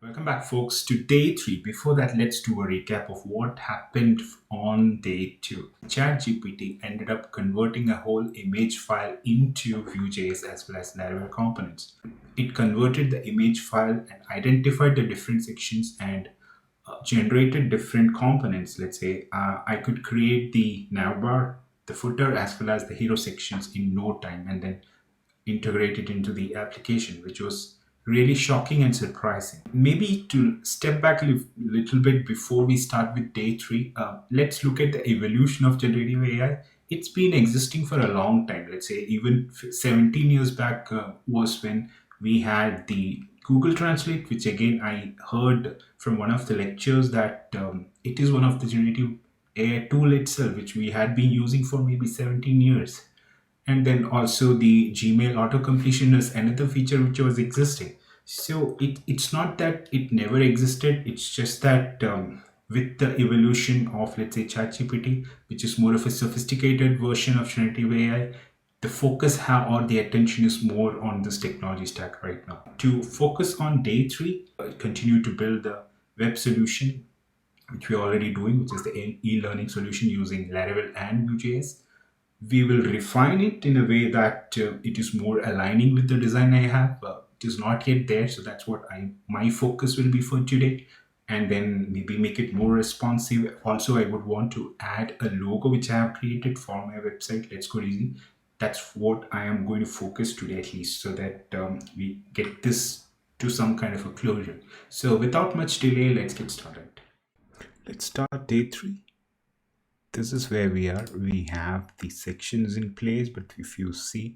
Welcome back, folks, to day three. Before that, let's do a recap of what happened on day two. ChatGPT ended up converting a whole image file into Vue.js as well as Laravel components. It converted the image file and identified the different sections and generated different components. Let's say I could create the navbar, the footer, as well as the hero sections in no time, and then integrate it into the application, which was really shocking and surprising. Maybe to step back a little bit before we start with day three, let's look at the evolution of generative AI. It's been existing for a long time. Let's say even 17 years back was when we had the Google Translate, which again I heard from one of the lectures that it is one of the generative AI tool itself, which we had been using for maybe 17 years. And then also the Gmail auto completion is another feature which was existing. So it's not that it never existed, it's just that with the evolution of, let's say, ChatGPT, which is more of a sophisticated version of generative AI, the focus or the attention is more on this technology stack right now. To focus on day three, continue to build the web solution, which we're already doing, which is the e-learning solution using Laravel and Vue.js. We will refine it in a way that it is more aligning with the design I have. It is not yet there, so that's what my focus will be for today. And then maybe make it more responsive. Also, I would want to add a logo which I have created for my website. Let's go easy. That's what I am going to focus today, at least, so that we get this to some kind of a closure. So without much delay, let's get started. Let's start day three. This is where we are. We have the sections in place, but if you see,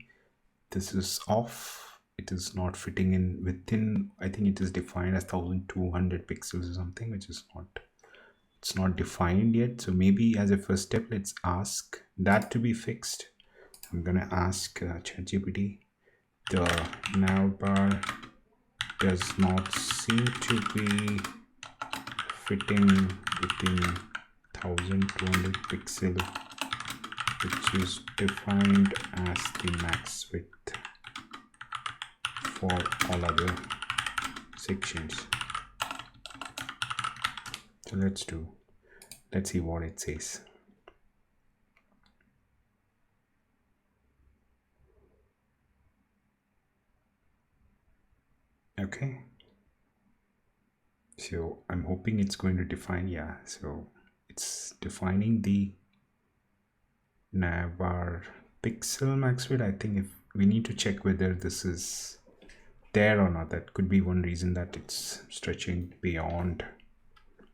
this is off. It is not fitting in within, I think it is defined as 1200 pixels or something, which is not, it's not defined yet. So maybe as a first step, let's ask that to be fixed. I'm gonna ask ChatGPT, the navbar does not seem to be fitting within 1200 pixel, which is defined as the max width for all other sections. So let's see what it says. Okay, so I'm hoping it's going to define, yeah, so it's defining the navbar pixel max width. I think if we need to check whether this is there or not, that could be one reason that it's stretching beyond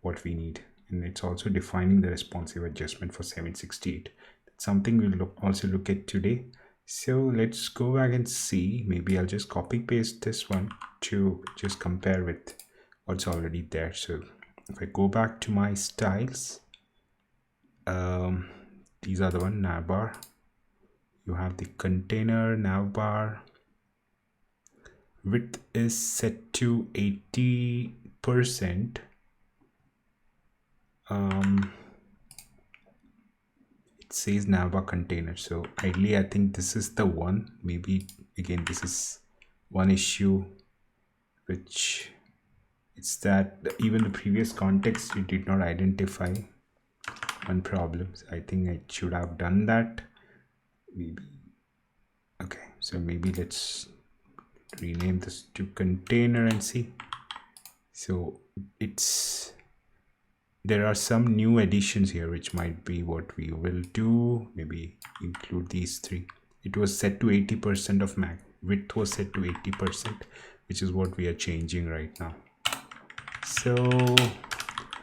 what we need. And it's also defining the responsive adjustment for 768. That's something we'll also look at today. So let's go back and see. Maybe I'll just copy paste this one to just compare with what's already there. So if I go back to my styles, these are the one navbar. You have the container navbar. Width is set to 80%. It says navbar container, so ideally I think this is the one. Maybe again this is one issue, which it's that even the previous context you did not identify one problem. I think I should have done that. Maybe okay, so maybe let's rename this to container and see. So there are some new additions here, which might be what we will do. Maybe include these three. It was set to 80% of max width was set to 80%, which is what we are changing right now. So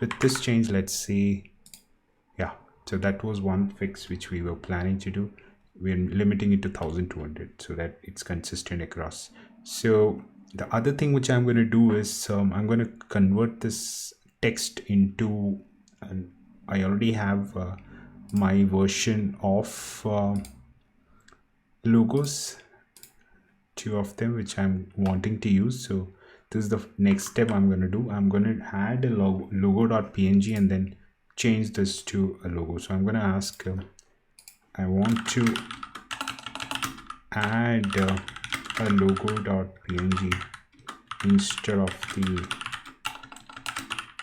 with this change, let's see. Yeah, so that was one fix which we were planning to do. We're limiting it to 1200 so that it's consistent across. So the other thing which I'm going to do is I'm going to convert this text into, I already have my version of logos, two of them, which I'm wanting to use. So this is the next step I'm going to do. I'm going to add a logo.png and then change this to a logo. So I'm going to ask, I want to add a logo.png instead of the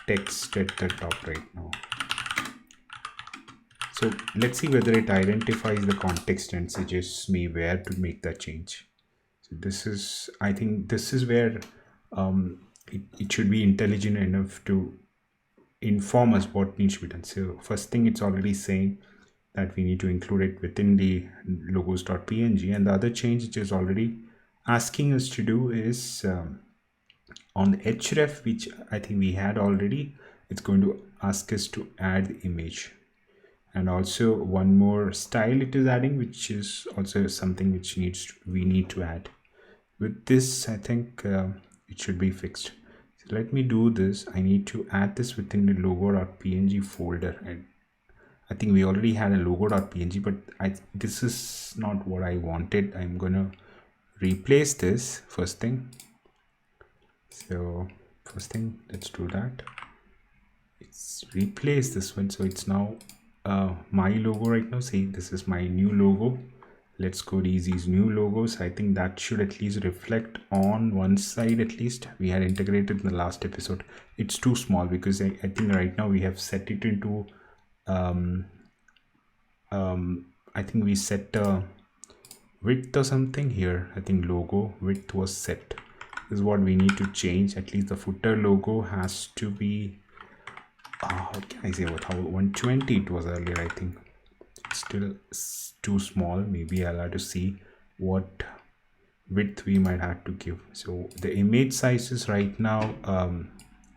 text at the top right now. So let's see whether it identifies the context and suggests me where to make that change. So this is, I think this is where it should be intelligent enough to inform us what needs to be done. So first thing, it's already saying that we need to include it within the logos.png, and the other change which is already asking us to do is on the href, which I think we had already. It's going to ask us to add the image, and also one more style it is adding, which is also something which we need to add. With this, I think it should be fixed. So let me do this. I need to add this within the logo.png folder, and I think we already had a logo.png, but this is not what I wanted. I'm gonna replace this first thing. So first thing, let's do that. It's replace this one, so it's now my logo right now. See, this is my new logo. Let's go to these new logos. I think that should at least reflect on one side. At least we had integrated in the last episode. It's too small because I think right now we have set it into I think we set width or something here. I think logo width was set. This is what we need to change. At least the footer logo has to be what can I say about how 120 it was earlier. I think it's still too small. Maybe I'll have to see what width we might have to give. So the image size is right now,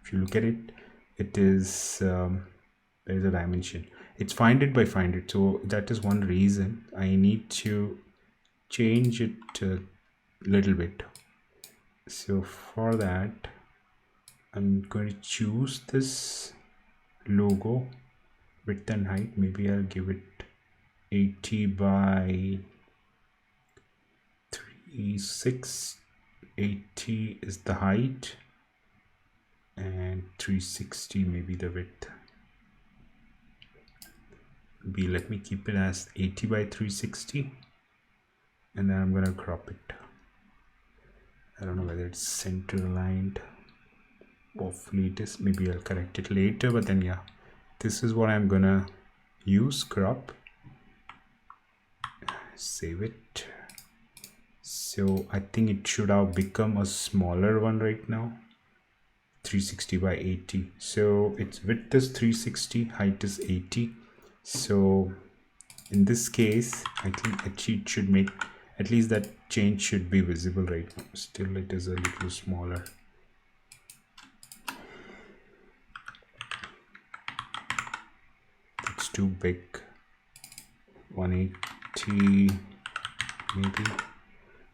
if you look at it, it is there's a dimension. It's find it by find it. So that is one reason I need to change it a little bit. So for that, I'm going to choose this logo width and height. Maybe I'll give it 80 by 36. 80 is the height and 360 maybe the width. Let me keep it as 80 by 360, and then I'm gonna crop it. I don't know whether it's center aligned. Hopefully it is. Maybe I'll correct it later, but then yeah, this is what I'm gonna use. Crop, save it. So I think it should have become a smaller one right now, 360 by 80. So its width is 360, height is 80. So in this case, I think it should make at least that change should be visible right now. Still it is a little smaller. It's too big. 180 maybe.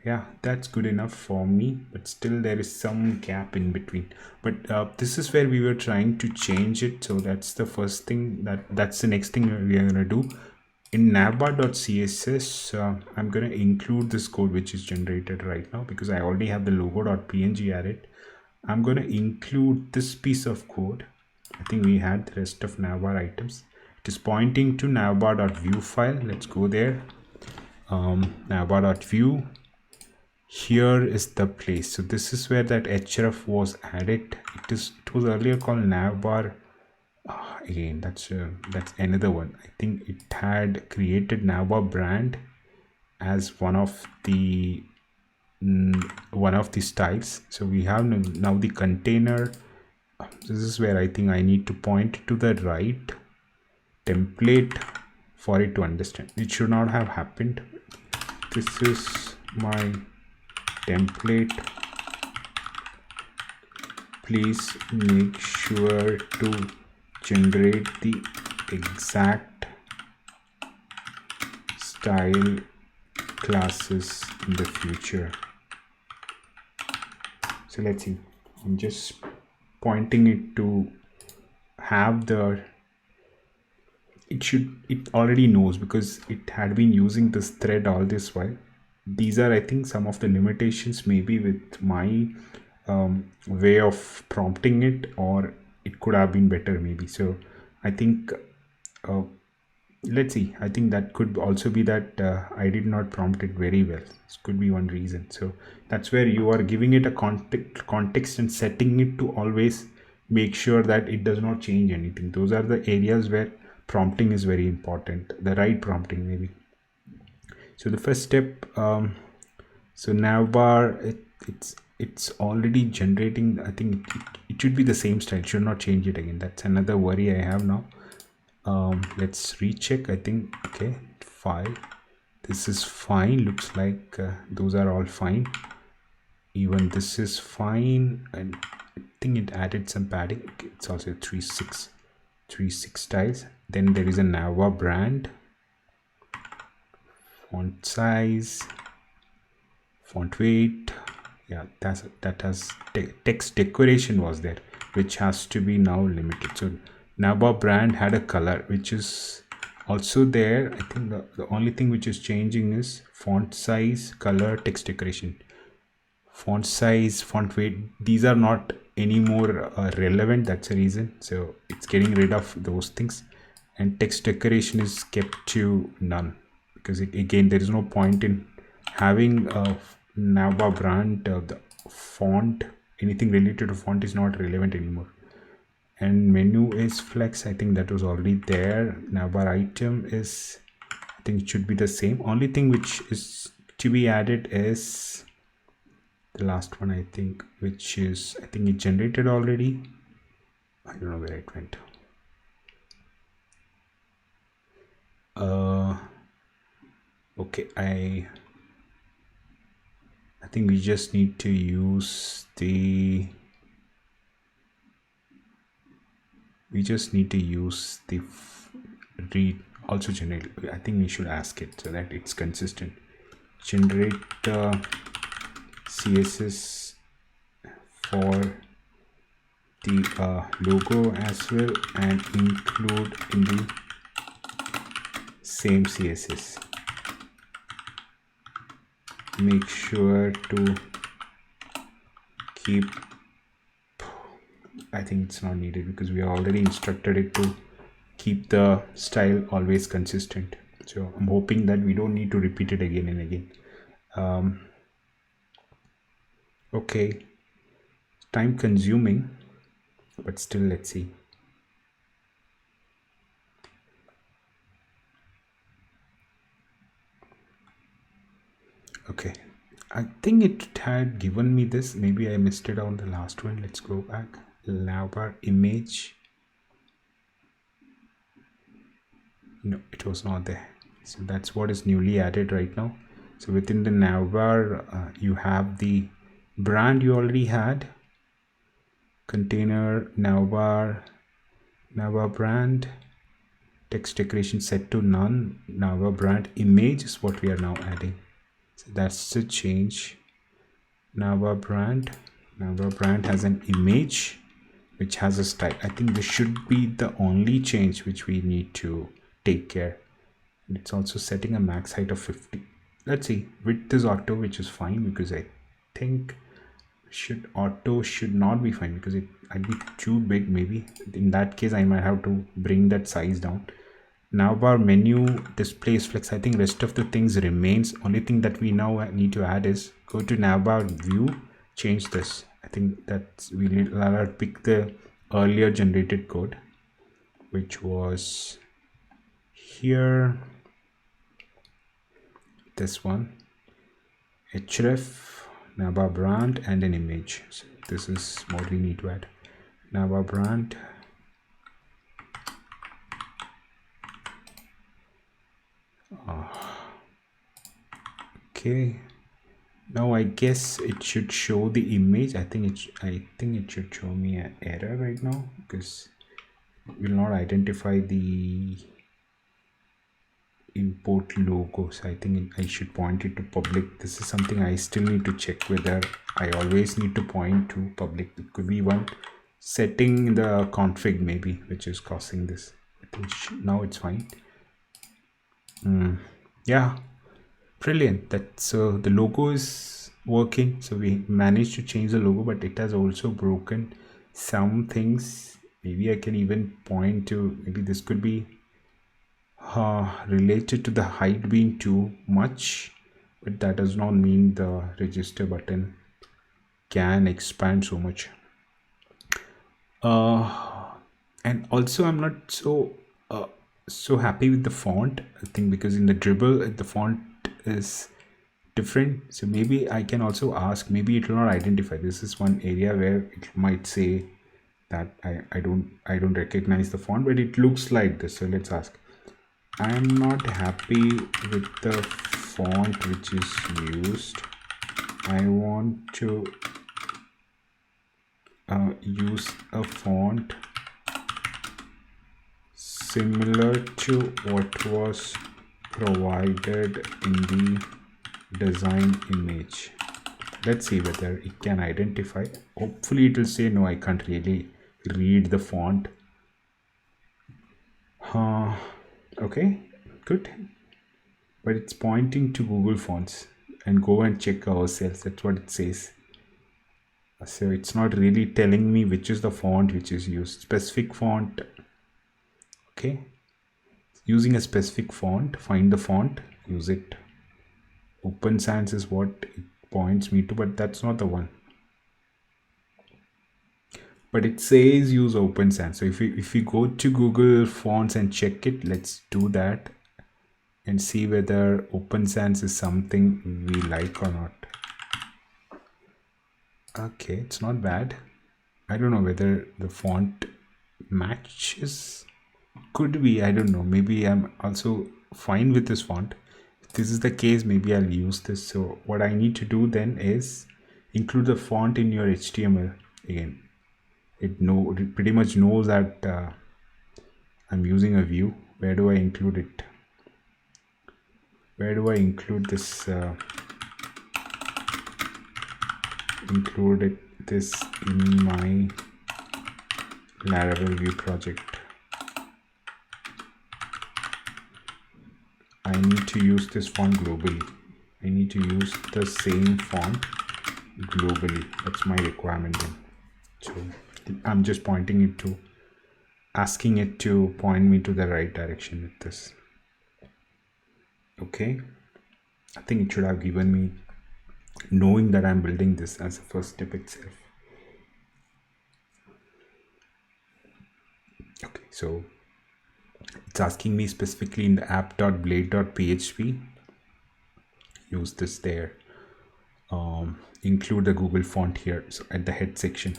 Yeah, that's good enough for me, but still there is some gap in between. But this is where we were trying to change it. So that's the first thing. That's the next thing we are gonna do. In navbar.css, I'm gonna include this code which is generated right now because I already have the logo.png added. I'm gonna include this piece of code. I think we had the rest of navbar items. It is pointing to navbar.view file. Let's go there. Navbar.view. Here is the place. So this is where that href was added. It was earlier called navbar. Again, that's another one. I think it had created navbar brand as one of the styles. So we have now the container. This is where I think I need to point to the right template for it to understand. It should not have happened. This is my template. Please make sure to generate the exact style classes in the future. So let's see. I'm just pointing it to have the it already knows because it had been using this thread all this while. These are, I think, some of the limitations maybe with my way of prompting it, or it could have been better maybe. So I think let's see. I think that could also be that I did not prompt it very well. This could be one reason. So that's where you are giving it a context and setting it to always make sure that it does not change anything. Those are the areas where prompting is very important, the right prompting maybe. So the first step, so navbar, it's already generating. I think it should be the same style, should not change it again. That's another worry I have now. Let's recheck. I think okay, file, this is fine, looks like those are all fine. Even this is fine, and I think it added some padding. Okay, it's also 3.6 styles. Then there is a navbar brand, font size, font weight. Yeah, that has text decoration was there, which has to be now limited. So navbar brand had a color which is also there. I think the only thing which is changing is font size, color, text decoration. Font size, font weight, these are not anymore relevant. That's a reason. So it's getting rid of those things, and text decoration is kept to none, because again there is no point in having a navbar brand. The font, anything related to font is not relevant anymore. And menu is flex, I think that was already there. Navbar item is, I think it should be the same. Only thing which is to be added is the last one, I think, which is, I think it generated already. I don't know where it went. Okay, I think we just need to use the read also generate. I think we should ask it so that it's consistent. Generate CSS for the logo as well, and include in the same CSS. Make sure to keep, I think it's not needed because we already instructed it to keep the style always consistent. So I'm hoping that we don't need to repeat it again and again. Okay, time consuming, but still, let's see. Okay, I think it had given me this. Maybe I missed it on the last one. Let's go back. Navbar image. No, it was not there. So that's what is newly added right now. So within the navbar, you have the brand you already had. Container, navbar brand, text decoration set to none. Navbar brand image is what we are now adding. So that's the change. Navbar brand has an image which has a style. I think this should be the only change which we need to take care. And it's also setting a max height of 50. Let's see, width is auto, which is fine, because I think auto should not be fine because I'd be too big. Maybe in that case I might have to bring that size down. Navbar menu displays flex. I think rest of the things remains. Only thing that we now need to add is go to navbar view, change this. I think that we'll pick the earlier generated code, which was here, this one, href, navbar brand, and an image. So this is what we need to add. Navbar brand, okay. Now I guess it should show the image. I think it should show me an error right now because it will not identify the import logos. I think I should point it to public. This is something I still need to check whether I always need to point to public. It could be one setting in the config maybe which is causing this. I think now it's fine. Yeah, brilliant. That's the logo is working. So we managed to change the logo, but it has also broken some things. Maybe I can even point to, maybe this could be related to the height being too much, but that does not mean the register button can expand so much. And also I'm not so happy with the font. I think because in the dribble the font is different, so maybe I can also ask, maybe it will not identify. This is one area where it might say that I don't recognize the font, but it looks like this. So let's ask, I'm not happy with the font which is used. I want to use a font similar to what was provided in the design image. Let's see whether it can identify. Hopefully it will say no, I can't really read the font. Okay, good, but it's pointing to Google Fonts, and go and check ourselves. That's what it says. So it's not really telling me which is the font which is used. Specific font. Okay, using a specific font, find the font, use it. Open Sans is what it points me to, but that's not the one. But it says use Open Sans. So if we go to Google Fonts and check it, let's do that and see whether Open Sans is something we like or not. Okay, it's not bad. I don't know whether the font matches. Could be, I don't know. Maybe I'm also fine with this font. If this is the case, maybe I'll use this. So what I need to do then is include the font in your HTML again. It pretty much knows that I'm using a Vue. Where do I include it? Where do I include this? Include this in my Laravel Vue project. I need to use this font globally. I need to use the same font globally. That's my requirement then. So I'm just pointing it to, asking it to point me to the right direction with this. Okay, I think it should have given me, knowing that I'm building this as a first step itself. Okay, so it's asking me specifically in the app.blade.php, use this there. Include the Google font here, so at the head section,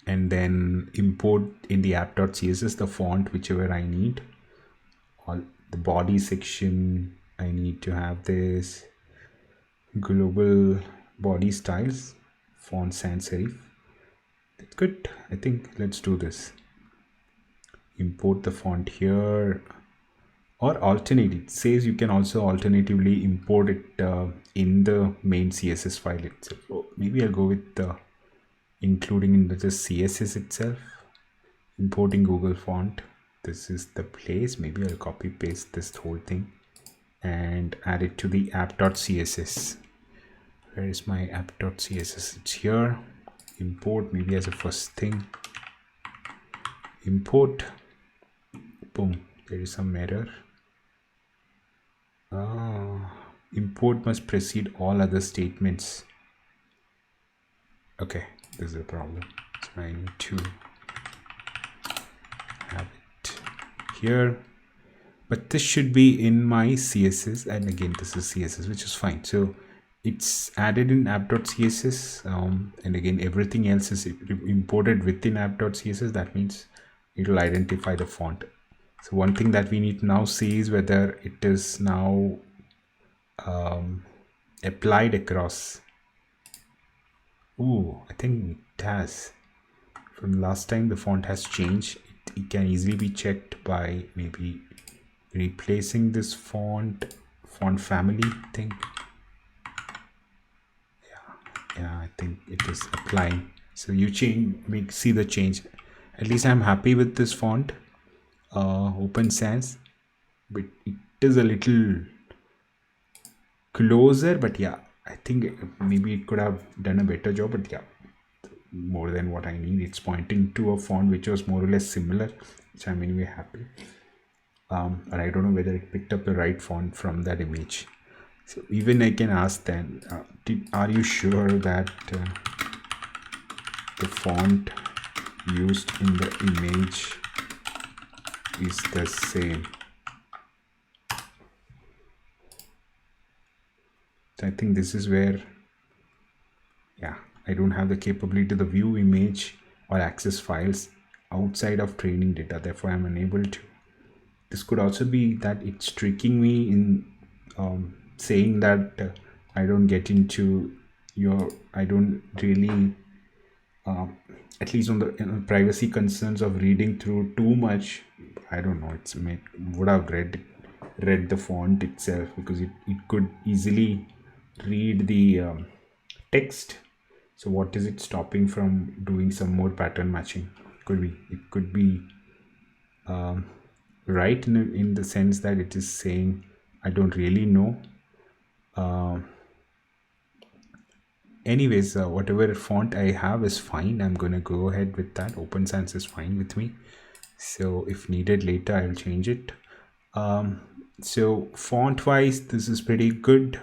and then import in the app.css the font whichever I need. All the body section, I need to have this global body styles, font sans serif. That's good. I think let's do this. Import the font here, or alternate. It says you can also alternatively import it in the main CSS file itself. So maybe I'll go with including in the CSS itself, importing Google font. This is the place. Maybe I'll copy paste this whole thing and add it to the app.css. Where is my app.css? It's here. Import maybe as a first thing. Import. Boom. There is some error. Import must precede all other statements. Okay, this is a problem. So I need to have it here, but this should be in my CSS, and again this is CSS, which is fine. So it's added in app.css, and again everything else is imported within app.css. That means it will identify the font. So one thing that we need to now see is whether it is now applied across. Ooh, I think it has. From last time the font has changed. It can easily be checked by maybe replacing this font family thing. Yeah, I think it is applying. So you see the change. At least I'm happy with this font. Open Sans, but it is a little closer, but yeah, I think maybe it could have done a better job, but yeah, more than what I need. It's pointing to a font which was more or less similar, which I'm anyway happy. And I don't know whether it picked up the right font from that image. So even I can ask then, are you sure that the font used in the image is the same. So I think this is where, yeah, I don't have the capability to view image or access files outside of training data. Therefore, I'm unable to. This could also be that it's tricking me in saying that I don't get into I don't really, at least on the privacy concerns of reading through too much. I don't know. Would have read the font itself, because it could easily read the text. So what is it stopping from doing some more pattern matching? It could be right in the sense that it is saying, I don't really know. Anyways, whatever font I have is fine. I'm gonna go ahead with that. Open Sans is fine with me. So if needed later, I'll change it. So font wise, this is pretty good.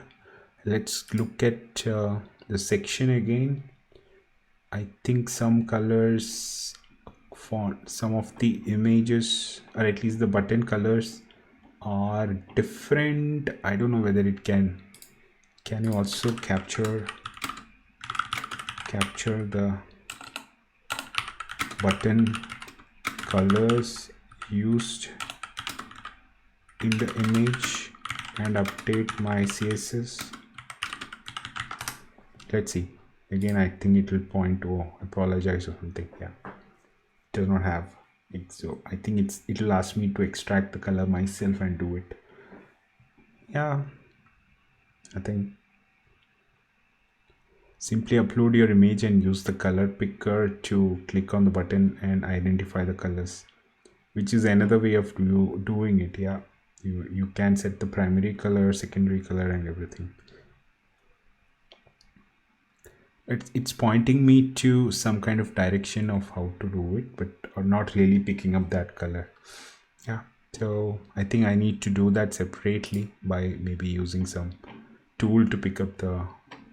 Let's look at the section again. I think some colors, some of the images, or at least the button colors, are different. I don't know whether it can you also capture the button colors used in the image and update my CSS. Let's see. Again, I think it will point to apologize or something. Yeah, it does not have it. So I think it'll ask me to extract the color myself and do it. Yeah, I think simply upload your image and use the color picker to click on the button and identify the colors, which is another way of doing it. Yeah, you can set the primary color, secondary color, and everything. It's pointing me to some kind of direction of how to do it, but not really picking up that color. Yeah, so I think I need to do that separately by maybe using some tool to pick up the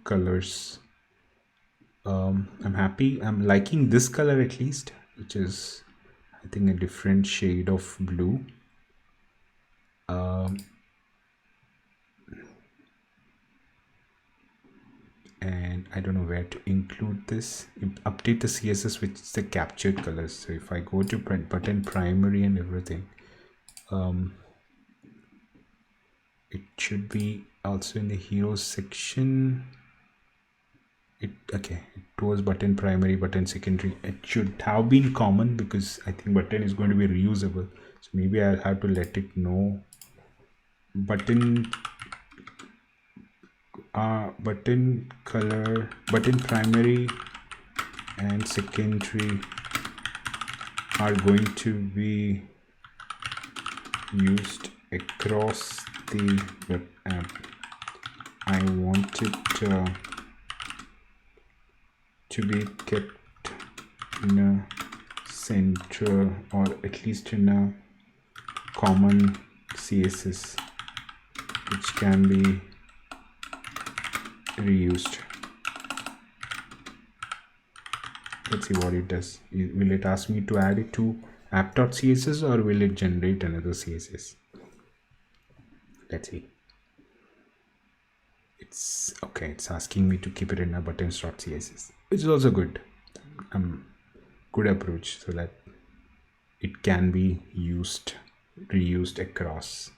colors. I'm happy. I'm liking this color at least, which is, I think, a different shade of blue. And I don't know where to include this. Update the CSS with the captured colors. So if I go to button primary and everything, it should be also in the heroes section. It was button primary, button secondary. It should have been common, because I think button is going to be reusable. So maybe I'll have to let it know button color, button primary and secondary are going to be used across the web app. I want it to be kept in a center, or at least in a common CSS, which can be reused. Let's see what it does. Will it ask me to add it to app.css, or will it generate another CSS? Let's see. It's okay. It's asking me to keep it in a buttons.css, which is also good. Good approach, so that it can be reused across.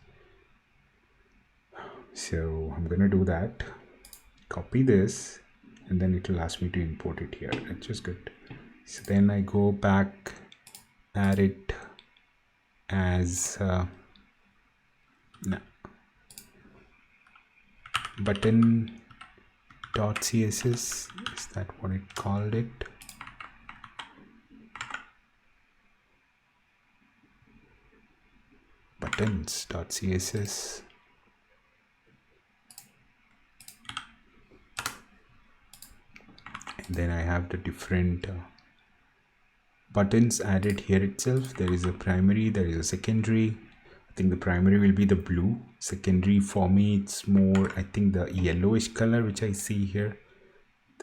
So I'm gonna do that. Copy this, and then it will ask me to import it here, which is good. So then I go back, add it as button.css. Is that what it called it? Buttons.css. Then I have the different buttons added here itself. There is a primary, there is a secondary. I think the primary will be the blue. Secondary, for me, it's more, I think, the yellowish color, which I see here.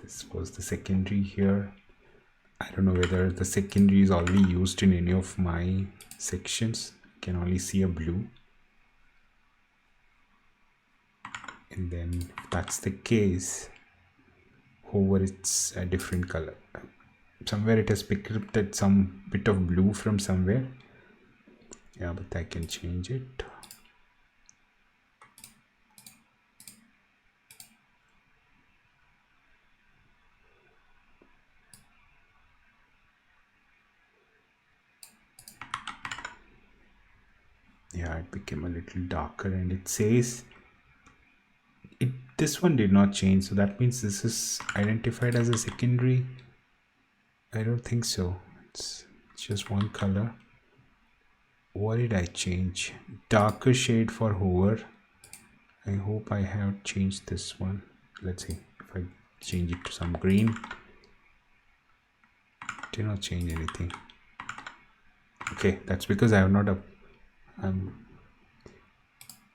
This was the secondary here. I don't know whether the secondary is already used in any of my sections. I can only see a blue. And then if that's the case, hover, it's a different color. Somewhere it has picked up that some bit of blue from somewhere. Yeah, but I can change it. Yeah, it became a little darker, and it says this one did not change, so that means this is identified as a secondary. I don't think so. It's just one color. What did I change? Darker shade for hover. I hope I have changed this one. Let's see if I change it to some green. Did not change anything. Okay, that's because I have not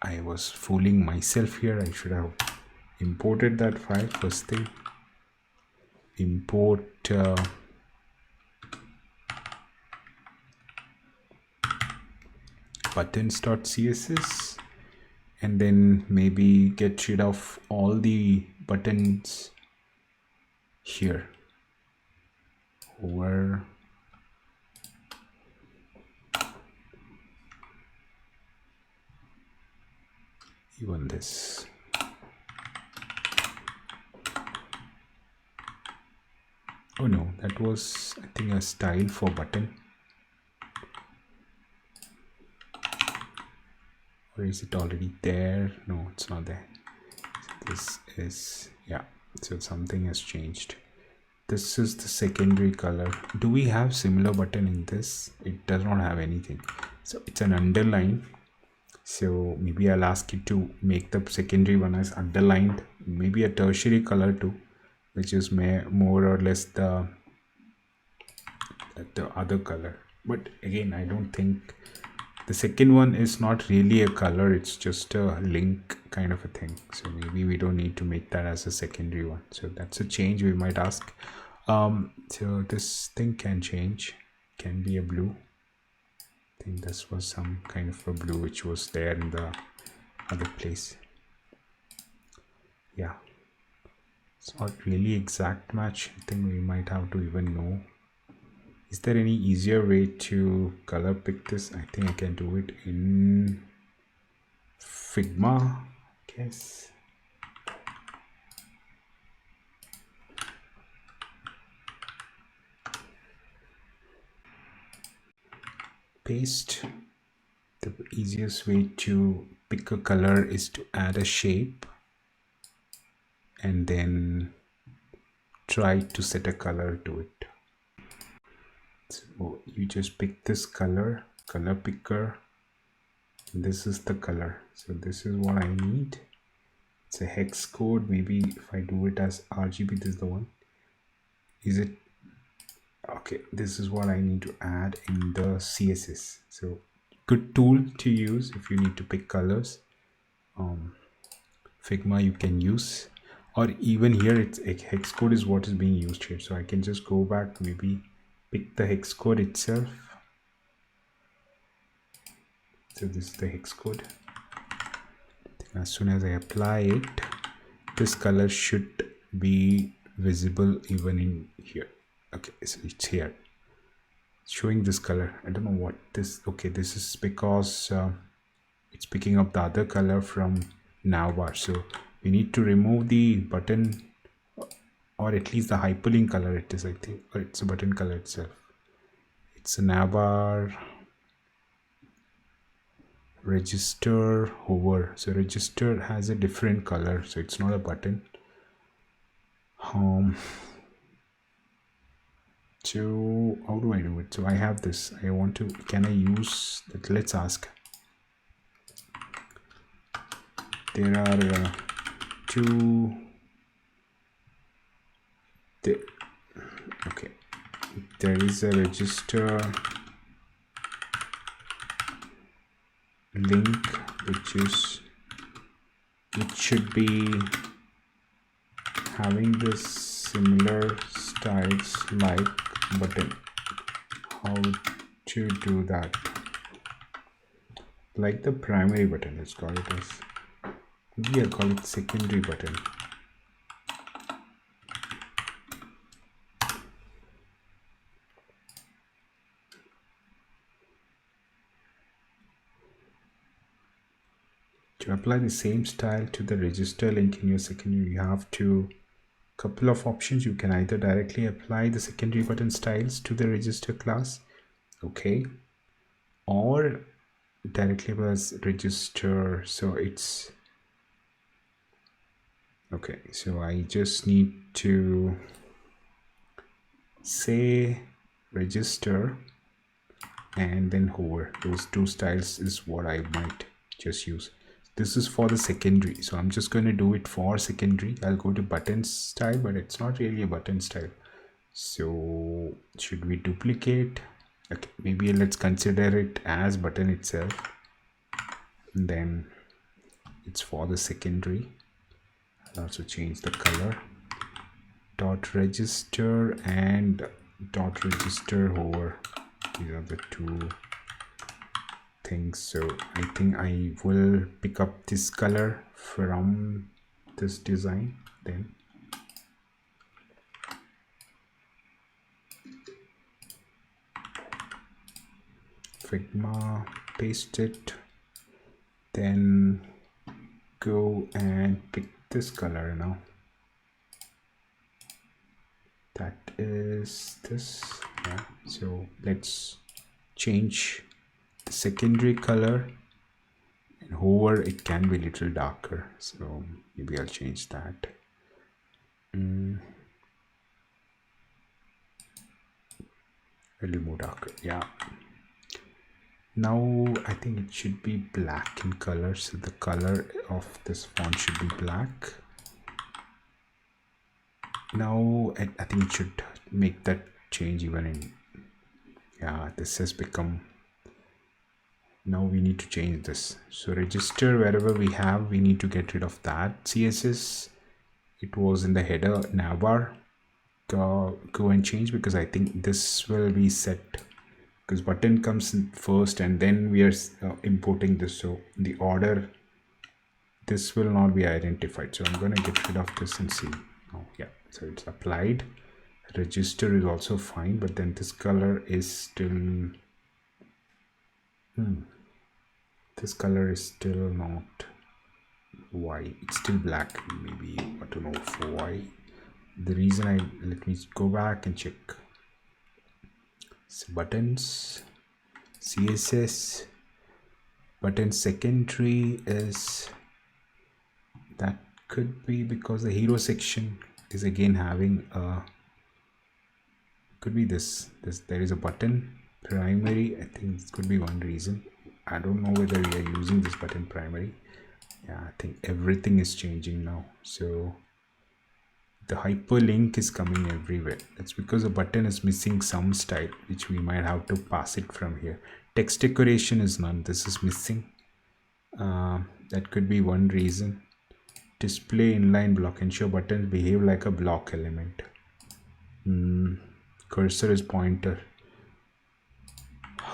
I was fooling myself here. I should have imported that file first thing. Import buttons.css, and then maybe get rid of all the buttons here. Or even this. Oh no, that was, I think, a style for button. Or is it already there? No, it's not there. This is, yeah, so something has changed. This is the secondary color. Do we have similar button in this? It does not have anything. So it's an underline. So maybe I'll ask you to make the secondary one as underlined, maybe a tertiary color too, which is more or less the other color. But again, I don't think the second one is not really a color, it's just a link kind of a thing. So maybe we don't need to make that as a secondary one. So that's a change we might ask. So this thing can change, can be a blue. I think this was some kind of a blue which was there in the other place. Yeah, it's not really exact match. I think we might have to even know. Is there any easier way to color pick this? I think I can do it in Figma, I guess. Paste. The easiest way to pick a color is to add a shape and then try to set a color to it. So you just pick this color picker. This is the color. So this is what I need. It's a hex code. Maybe if I do it as RGB, this is the one. Is it okay? This is what I need to add in the CSS. So good tool to use if you need to pick colors. Figma you can use, or even here it's a hex code is what is being used here. So I can just go back, maybe pick the hex code itself. So this is the hex code. As soon as I apply it, this color should be visible even in here. Okay, so it's here showing this color. I don't know what this, okay, this is because it's picking up the other color from navbar. So we need to remove the button, or at least the hyperlink color it is, I think, or it's a button color itself. It's a navbar register hover. So register has a different color, so it's not a button. So how do I do it? So I have this, I want to, can I use that? Let's ask. There are two, okay, there is a register link which should be having this similar styles like button. How to do that? Like the primary button, let's call it as, maybe I'll call it secondary button. To apply the same style to the register link in your secondary, you have to couple of options. You can either directly apply the secondary button styles to the register class, okay, or directly as register. So it's okay, so I just need to say register and then hover. Those two styles is what I might just use. This is for the secondary, so I'm just going to do it for secondary. I'll go to button style, but it's not really a button style. So should we duplicate? Okay, maybe let's consider it as button itself. And then it's for the secondary. I'll also change the color. Dot register and dot register hover. These are the two things. So I think I will pick up this color from this design. Then Figma, paste it, then go and pick this color now. That is this. Yeah, so let's change the secondary color, and hover, it can be a little darker, so maybe I'll change that. A little more darker. Yeah, now I think it should be black in color, so the color of this font should be black. Now I think it should make that change even in, yeah, this has become, now we need to change this. So register, wherever we have, we need to get rid of that CSS. It was in the header navbar. Go and change, because I think this will be set, because button comes in first and then we are importing this, so the order, this will not be identified. So I'm going to get rid of this and see. Oh yeah, so it's applied. Register is also fine, but then this color is still this color is still not white, it's still black. Maybe I don't know for why. The reason let me go back and check. So buttons, CSS, button secondary is, that could be because the hero section is again having a, could be this there is a button primary. I think this could be one reason. I don't know whether we are using this button primary. Yeah, I think everything is changing now. So the hyperlink is coming everywhere. That's because the button is missing some style, which we might have to pass it from here. Text decoration is none. This is missing. That could be one reason. Display inline block, ensure buttons behave like a block element. Cursor is pointer.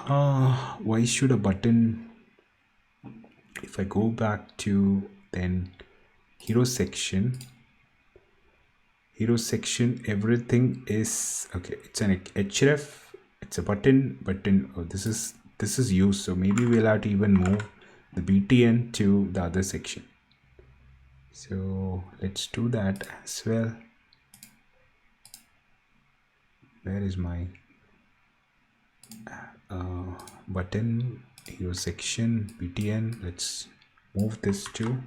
Why should a button, if I go back to then hero section, everything is okay. It's an href, it's a button. Oh, this is used, so maybe we'll have to even move the btn to the other section. So let's do that as well. Where is my button, hero section, btn? Let's move this to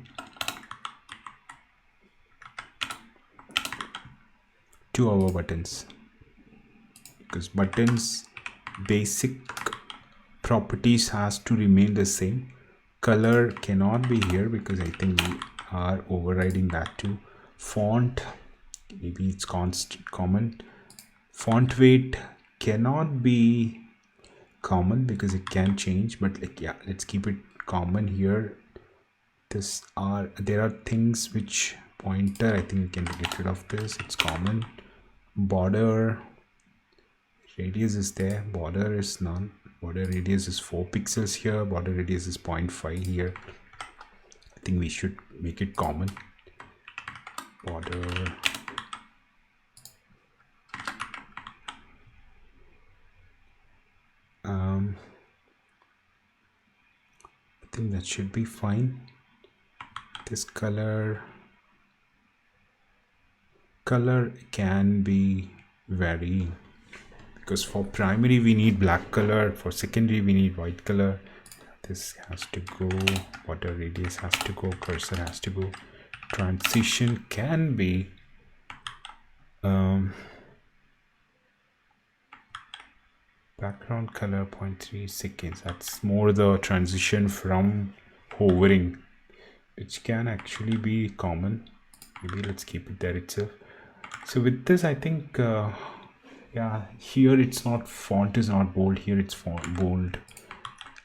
our buttons, because buttons basic properties has to remain the same. Color cannot be here because I think we are overriding that too. Font, maybe it's common. Font weight cannot be common because it can change, but like, yeah, let's keep it common here. There are things which pointer, I think we can get rid of this. It's common. Border, Radius is there, border is none. Border radius is 4 pixels here, border radius is 0.5 here. I think we should make it common. Border I think that should be fine. This color can be varying, because for primary we need black color, for secondary we need white color. This has to go, border radius has to go, cursor has to go. Transition can be background color 0.3 seconds. That's more the transition from hovering, which can actually be common. Maybe let's keep it there itself. So with this, I think yeah, here it's not, font is not bold, here it's bold.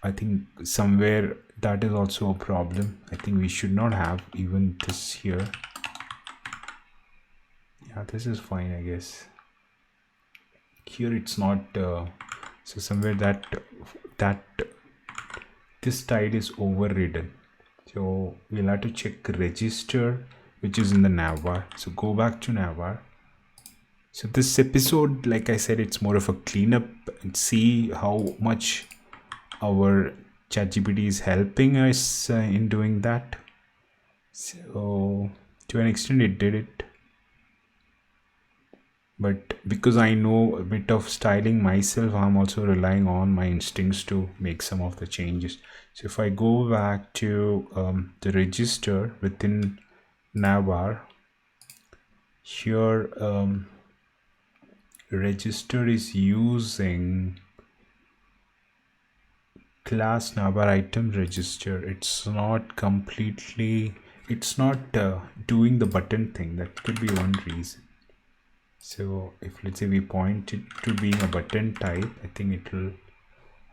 I think somewhere that is also a problem. I think we should not have even this here. Yeah, this is fine, I guess. Here it's not, so somewhere that this style is overridden. So we'll have to check register, which is in the navbar. So go back to navbar. So this episode, like I said, it's more of a cleanup and see how much our ChatGPT is helping us in doing that. So to an extent it did it, but because I know a bit of styling myself, I'm also relying on my instincts to make some of the changes. So if I go back to the register within navbar, here register is using class navbar item register. It's not completely, it's not doing the button thing. That could be one reason. So if let's say we point it to being a button type, I think it will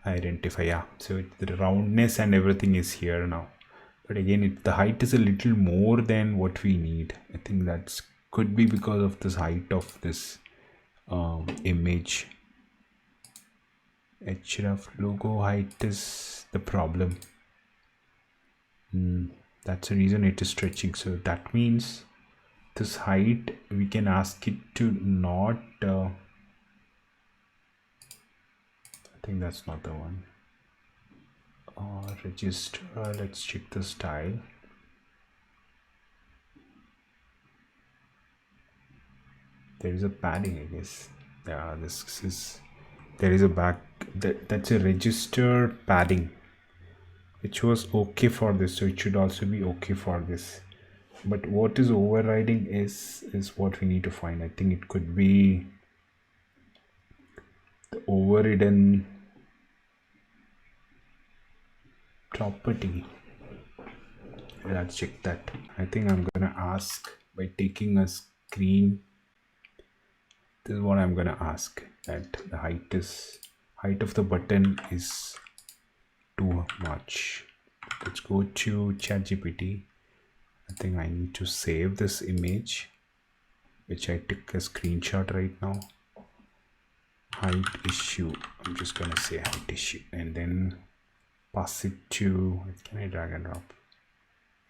identify. Yeah, so the roundness and everything is here now, but again the height is a little more than what we need. I think that's could be because of this height of this image. href logo height is the problem. That's the reason it is stretching. So that means this height we can ask it to not I think that's not the one. Register, let's check the style. There is a padding, I guess. Yeah, this is, there is a that's a register padding, which was okay for this, so it should also be okay for this. But what is overriding is what we need to find. I think it could be the overridden property. Let's check that. I think I'm gonna ask by taking a screen. This is what I'm gonna ask, that the height of the button is too much. Let's go to ChatGPT. I think I need to save this image, which I took a screenshot right now. Height issue. I'm just gonna say height issue and then pass it to, can I drag and drop?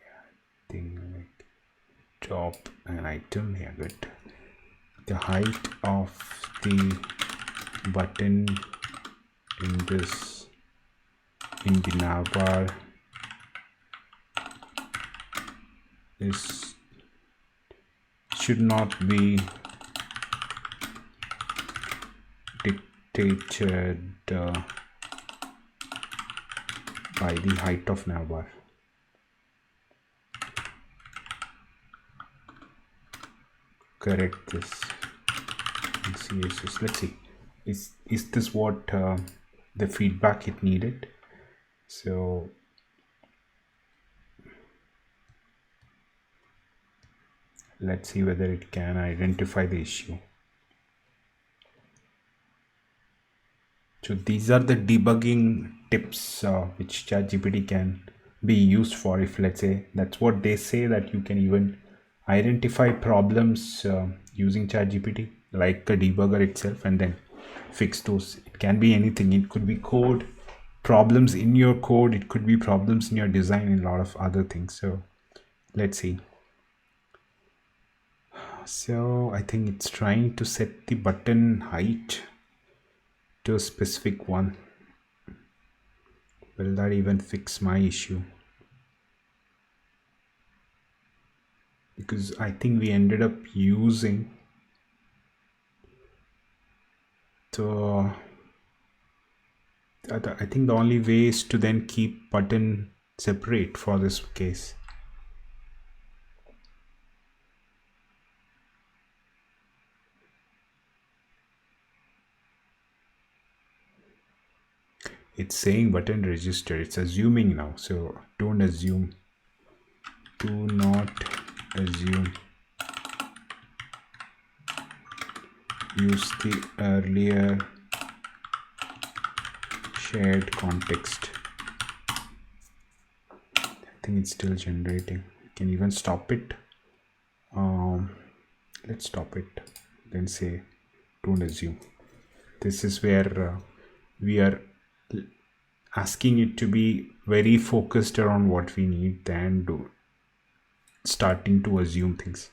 Yeah, I think like drop an item. Yeah, good. The height of the button in this, in the navbar, is should not be dictated by the height of navbar. Correct this in CSS. Let's see, is this what the feedback it needed? So let's see whether it can identify the issue. So these are the debugging tips which ChatGPT can be used for. If let's say that's what they say, that you can even identify problems using ChatGPT like a debugger itself, and then fix those. It can be anything. It could be code problems in your code, it could be problems in your design, and a lot of other things. So let's see. So I think it's trying to set the button height to a specific one. Will that even fix my issue? Because I think we ended up using the I think the only way is to then keep button separate for this case. It's saying button register. It's assuming now. So don't assume. Do not assume. Use the earlier shared context. I think it's still generating. You can even stop it. Let's stop it. Then say don't assume. This is where we are asking it to be very focused around what we need than starting to assume things.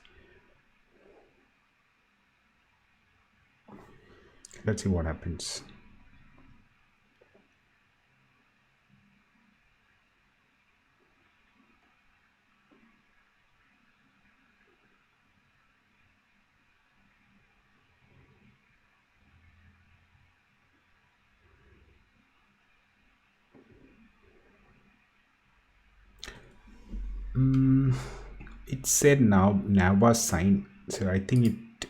Let's see what happens. It said now Nava sign, so I think it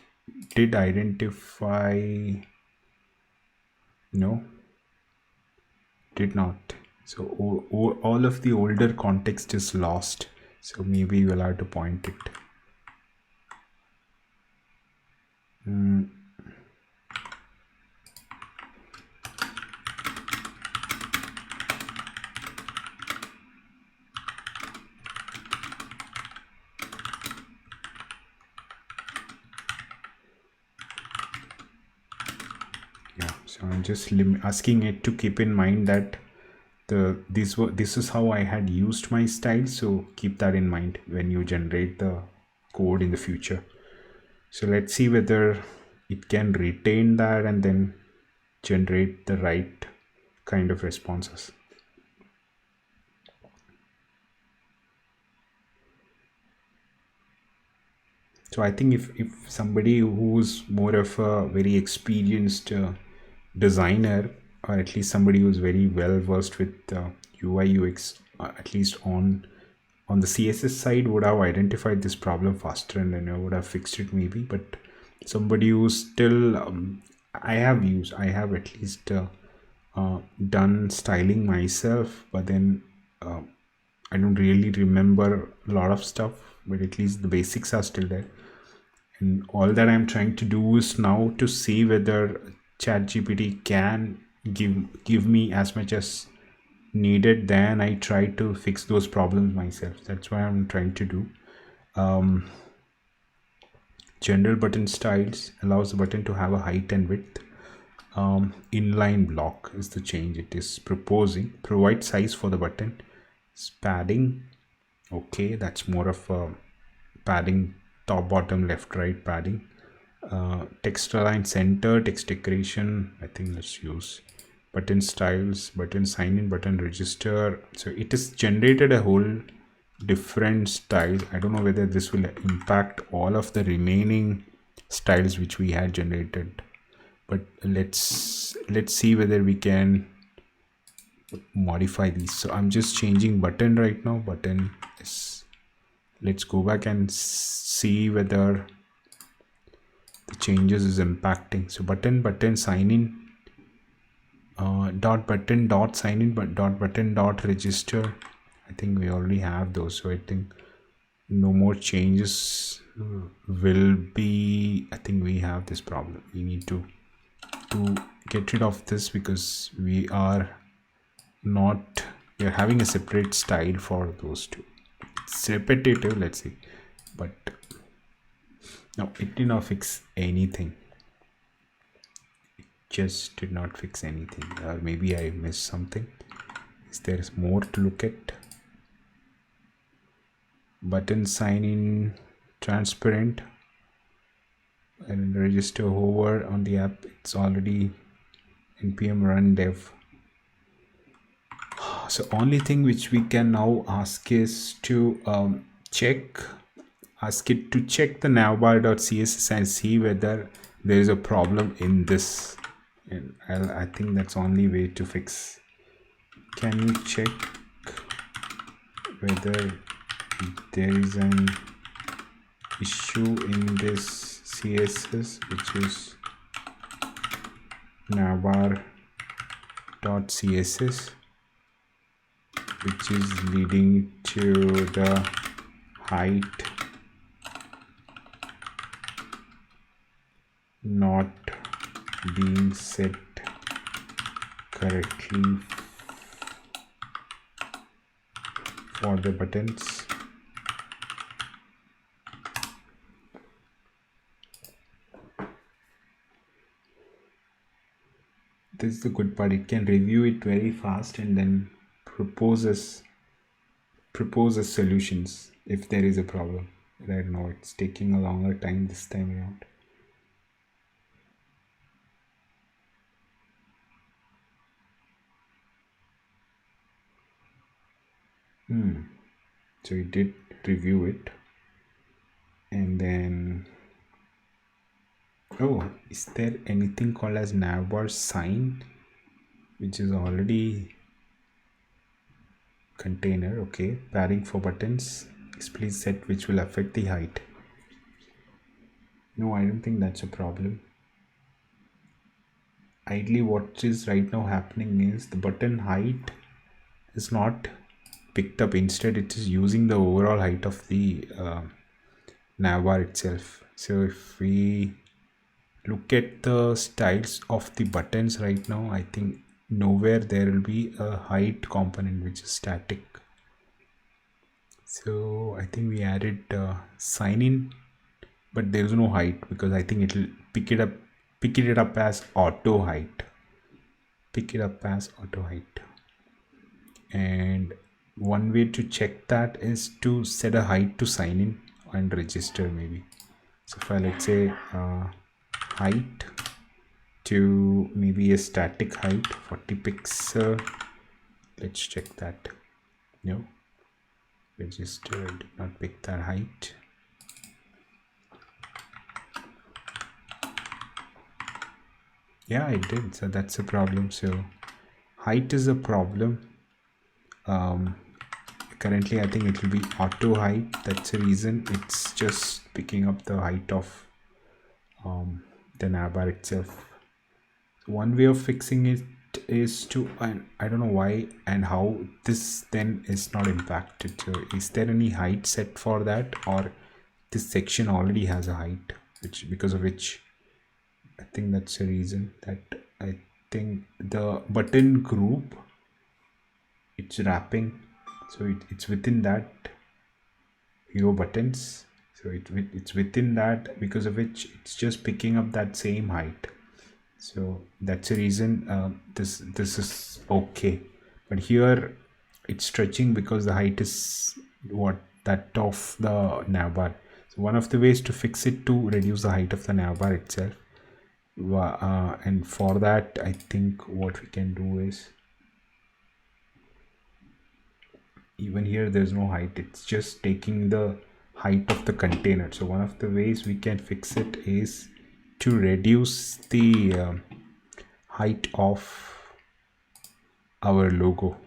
did identify. No, did not. So all of the older context is lost, so maybe we'll have to point it. Yeah, so I'm just asking it to keep in mind that this is how I had used my style, so keep that in mind when you generate the code in the future. So let's see whether it can retain that and then generate the right kind of responses. So I think if somebody who's more of a very experienced designer, or at least somebody who's very well versed with UI UX, at least on the CSS side, would have identified this problem faster and then would have fixed it maybe. But somebody who's still I have at least done styling myself, but then I don't really remember a lot of stuff, but at least the basics are still there. And all that I'm trying to do is now to see whether ChatGPT can give me as much as needed. Then I try to fix those problems myself. That's what I'm trying to do. General button styles allows the button to have a height and width. Inline block is the change it is proposing. Provide size for the button. Padding. Okay, that's more of a padding, top, bottom, left, right padding. Text align center, text decoration. I think let's use button styles, button sign in, button register. So it is generated a whole different styles. I don't know whether this will impact all of the remaining styles which we had generated, but let's see whether we can modify these. So I'm just changing button right now. Button is, let's go back and see whether the changes is impacting. So button sign in, dot button dot sign in, but dot button dot register. I think we already have those, so I think no more changes will be. I think we have this problem. We need to get rid of this because we are having a separate style for those two. It's repetitive, let's see, but no, it did not fix anything. It just did not fix anything, or maybe I missed something. Is there more to look at? Button sign in transparent and register hover on the app. It's already npm run dev. So only thing which we can now ask is to ask it to check the navbar.css and see whether there is a problem in this, and I think that's only way to fix. Can you check whether there is an issue in this css, which is navbar.css, which is leading to the height not being set correctly for the buttons. This is the good part. It can review it very fast and then proposes solutions if there is a problem. Right now it's taking a longer time this time around. So it did review it, and then is there anything called as navbar sign, which is already container? Okay, padding for buttons is please set, which will affect the height. No, I don't think that's a problem. Ideally what is right now happening is the button height is not picked up. Instead it is using the overall height of the navbar itself. So if we look at the styles of the buttons right now, I think nowhere there will be a height component which is static. So I think we added sign in, but there is no height because I think it will pick it up as auto height. And one way to check that is to set a height to sign in and register maybe. So if I let's say height to maybe a static height 40 pixel, let's check that. No, register did not pick that height. Yeah, it did. So that's a problem. So height is a problem. Currently I think it will be auto height. That's the reason it's just picking up the height of the navbar itself. One way of fixing it is to, and I don't know why and how this then is not impacted. So is there any height set for that, or this section already has a height, which because of which I think that's the reason that I think the button group, it's wrapping, so it's within that hero buttons, so it's within that, because of which it's just picking up that same height. So that's the reason this is okay, but here it's stretching because the height is that of the navbar. So one of the ways to fix it to reduce the height of the navbar itself, and for that I think what we can do is, even here there's no height, it's just taking the height of the container. So one of the ways we can fix it is to reduce the height of our logo.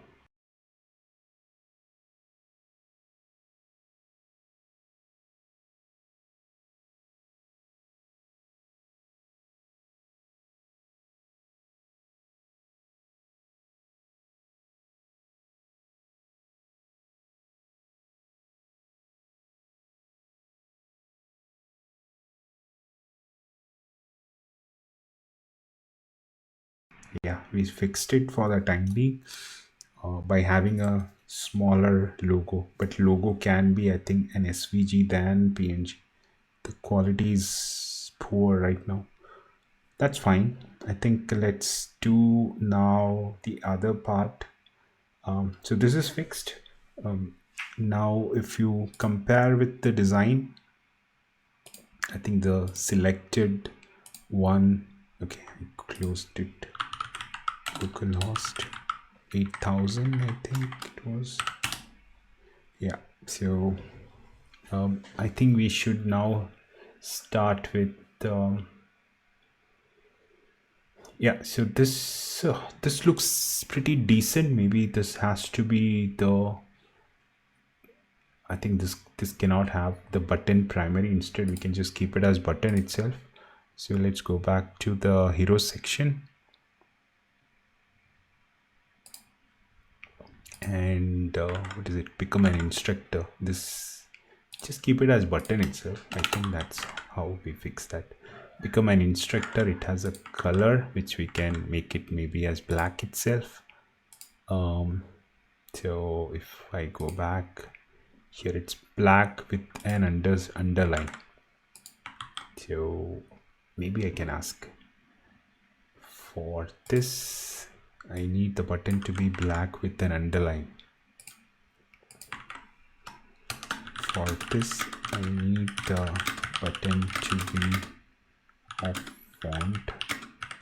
Yeah, we fixed it for the time being by having a smaller logo, but logo can be, I think, an svg than png. The quality is poor right now. That's fine. I think let's do now the other part. So this is fixed. Now if you compare with the design, I think the selected one, okay, I closed it, localhost 8000, I think it was. Yeah, so I think we should now start with yeah, so this looks pretty decent. Maybe this has to be the, I think this cannot have the button primary. Instead we can just keep it as button itself. So let's go back to the hero section and what is it, become an instructor. This, just keep it as button itself. I think that's how we fix that. Become an instructor. It has a color which we can make it maybe as black itself. So if I go back here, it's black with an underline. So maybe I can ask for this, I need the button to be black with an underline. For this, I need the button to be of font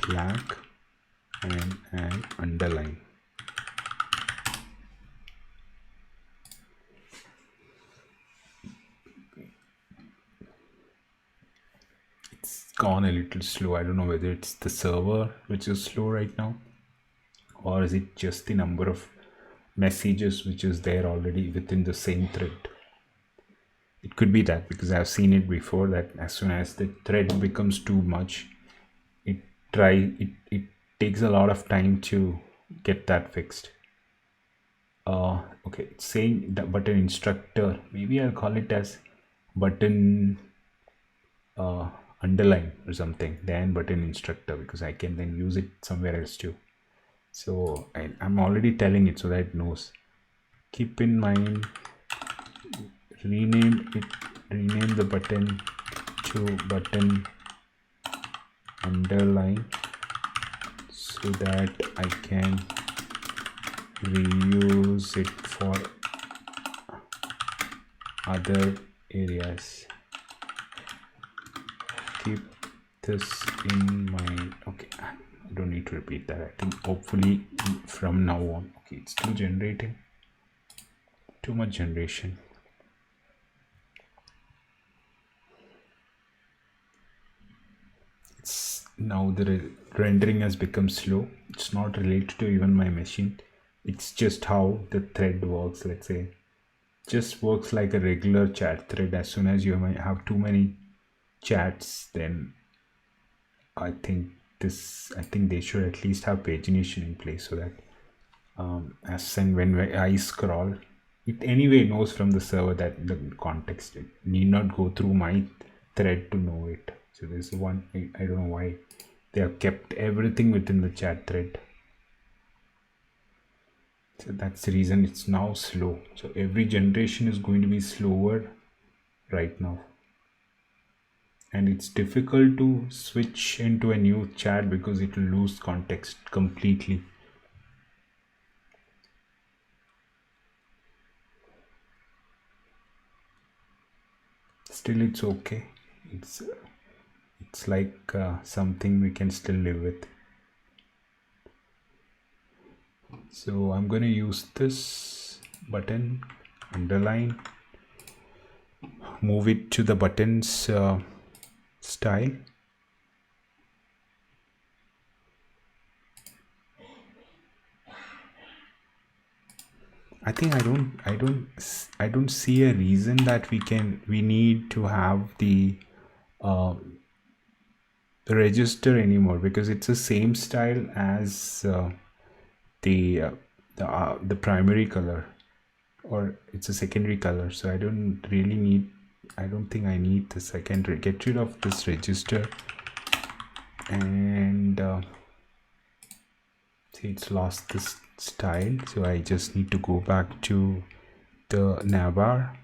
black and an underline. It's gone a little slow. I don't know whether it's the server which is slow right now, or is it just the number of messages which is there already within the same thread. It could be that, because I've seen it before, that as soon as the thread becomes too much, it takes a lot of time to get that fixed. Okay, it's saying the button instructor. Maybe I'll call it as button underline or something, then button instructor, because I can then use it somewhere else too. So I'm already telling it so that it knows. Keep in mind, rename the button to button underline so that I can reuse it for other areas. Keep this in mind. Okay, I don't need to repeat that. I think hopefully from now on. Okay, it's still generating. Too much generation. It's now the rendering has become slow. It's not related to even my machine. It's just how the thread works. Let's say, just works like a regular chat thread. As soon as you might have too many chats, then I think they should at least have pagination in place, so that as and when I scroll, it anyway knows from the server that the context, it need not go through my thread to know it. So there's one, I don't know why they have kept everything within the chat thread. So that's the reason it's now slow. So every generation is going to be slower right now. And it's difficult to switch into a new chat because it will lose context completely. Still, it's okay. It's like something we can still live with. So I'm going to use this button underline, move it to the buttons style. I think I don't see a reason that we need to have the register anymore, because it's the same style as the primary color, or it's a secondary color. So I don't think I need this. I can get rid of this register, and see, it's lost this style. So I just need to go back to the navbar,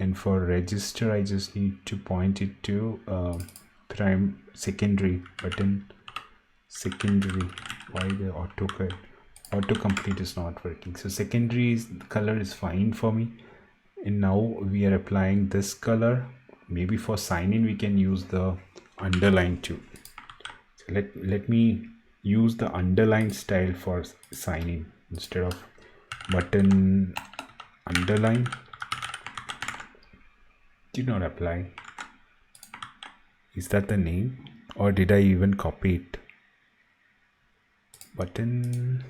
and for register I just need to point it to prime secondary button, secondary. Why the autocomplete is not working? So secondary color is fine for me, and now we are applying this color. Maybe for sign in we can use the underline too. So let me use the underline style for sign in instead of button underline. Did not apply. Is that the name, or did I even copy it? Button,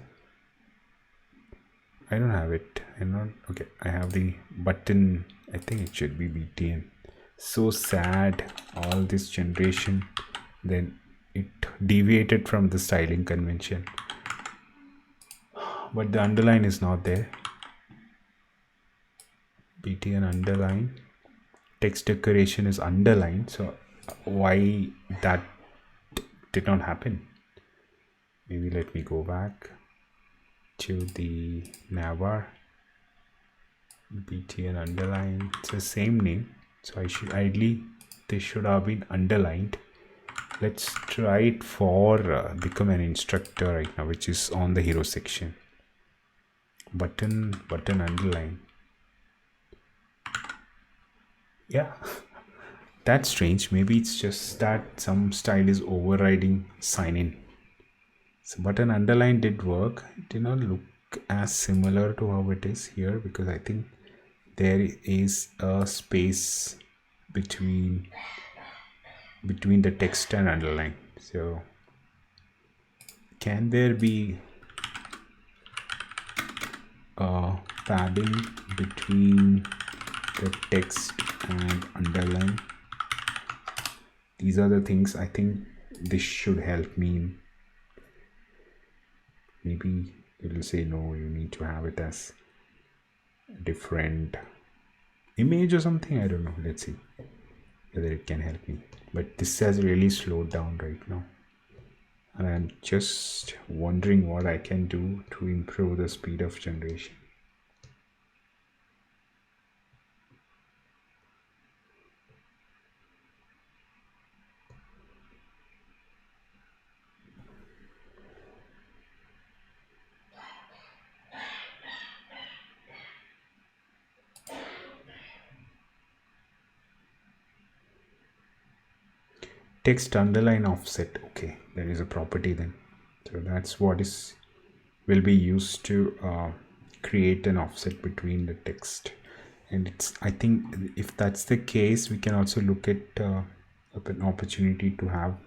I don't have it. I'm not okay. I have the button. I think it should be btn. So sad, all this generation, then it deviated from the styling convention, but the underline is not there. btn underline, text decoration is underlined, so why that did not happen? Maybe let me go back to the navbar. btn underline, it's the same name, so I should ideally this should have been underlined. Let's try it for become an instructor right now, which is on the hero section. Button underline. Yeah, that's strange. Maybe it's just that some style is overriding sign in. So button underline did work. It did not look as similar to how it is here, because I think there is a space between the text and underline. So can there be padding between the text and underline? These are the things I think this should help me. Maybe it will say no, you need to have it as different image or something. I don't know. Let's see whether it can help me. But this has really slowed down right now, and I'm just wondering what I can do to improve the speed of generation. Text underline offset. Okay, there is a property then. So that's what will be used to create an offset between the text. And it's, I think if that's the case, we can also look at an opportunity to have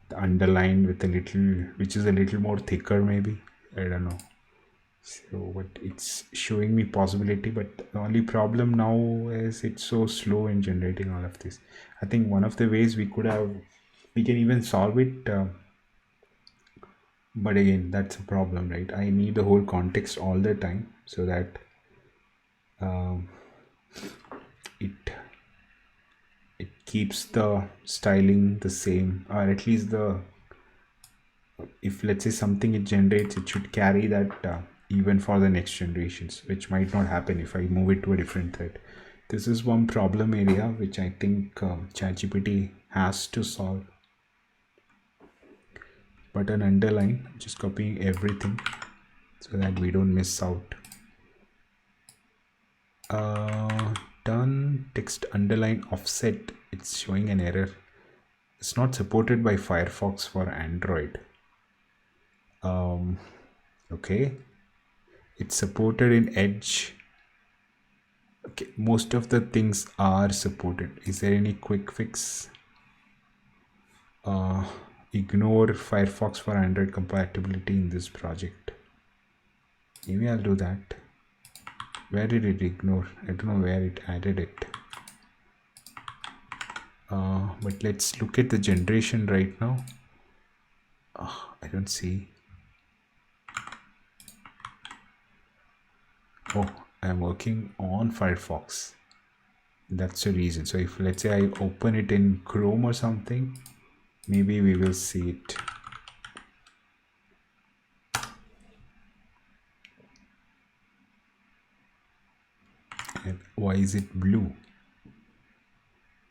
the underline with a little, which is a little more thicker maybe. I don't know. So but it's showing me possibility, but the only problem now is it's so slow in generating all of this. I think one of the ways we can even solve it, but again, that's a problem, right? I need the whole context all the time so that it keeps the styling the same, or at least if let's say something it generates, it should carry that even for the next generations, which might not happen if I move it to a different thread. This is one problem area which I think ChatGPT has to solve. Button underline, just copying everything so that we don't miss out. Done. Text underline offset, it's showing an error. It's not supported by Firefox for Android. Okay, it's supported in Edge. Okay, most of the things are supported. Is there any quick fix? Ignore Firefox for Android compatibility in this project. Maybe I'll do that. Where did it ignore? I don't know where it added it. But let's look at the generation right now. I don't see. Oh, I'm working on Firefox. That's the reason. So if let's say I open it in Chrome or something, maybe we will see it. And why is it blue?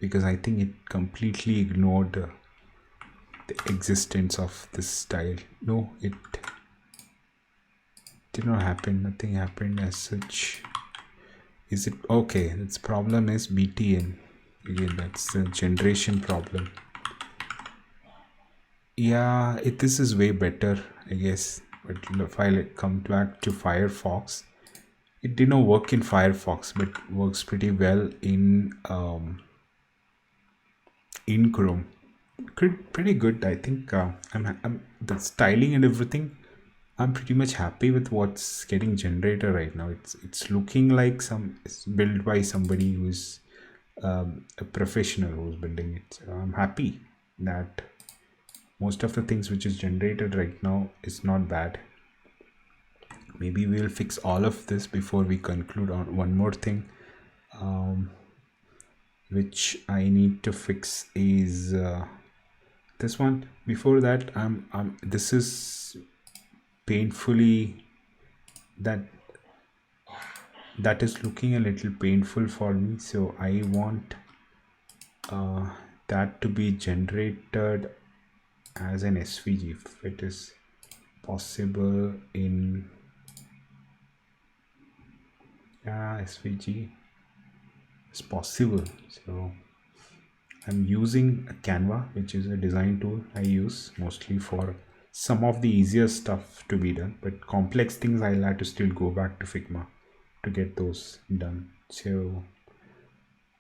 Because I think it completely ignored the existence of this style. No, it did not happen. Nothing happened as such. Is it okay? Its problem is btn. Again, that's the generation problem. Yeah, this is way better, I guess. But if I come back to Firefox, it did not work in Firefox, but works pretty well in Chrome. Pretty good, I think. I'm the styling and everything. I'm pretty much happy with what's getting generated right now. It's looking like it's built by somebody who's a professional who's building it. So I'm happy that most of the things which is generated right now is not bad. Maybe we'll fix all of this before we conclude on one more thing, which I need to fix is this one. Before that, this is painfully that is looking a little painful for me, so I want that to be generated as an SVG if it is possible in SVG is possible. So I'm using a Canva, which is a design tool I use mostly for some of the easier stuff to be done, but complex things I'll have to still go back to Figma to get those done. So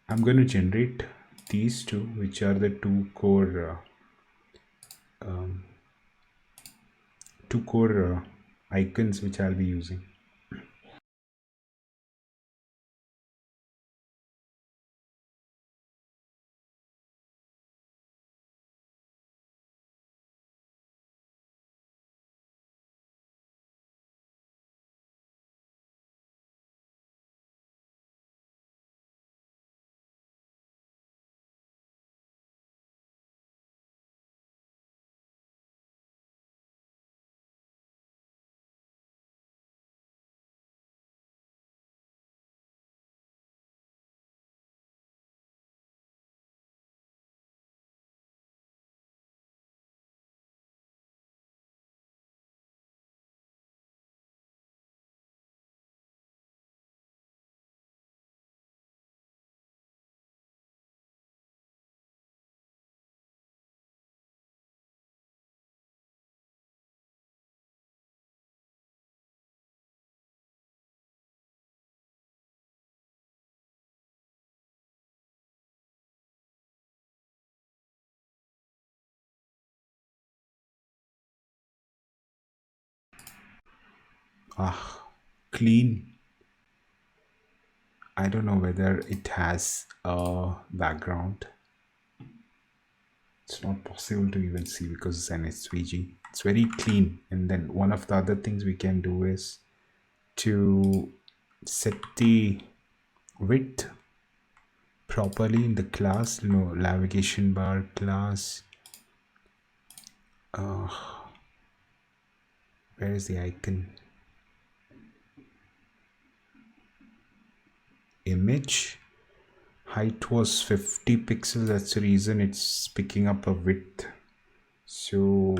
I'm going to generate these two, which are the two core icons which I'll be using. Clean. I don't know whether it has a background. It's not possible to even see because it's an SVG. It's very clean. And then one of the other things we can do is to set the width properly in the class. Navigation bar class. Where is the icon? Image. Height was 50 pixels. That's the reason it's picking up a width. So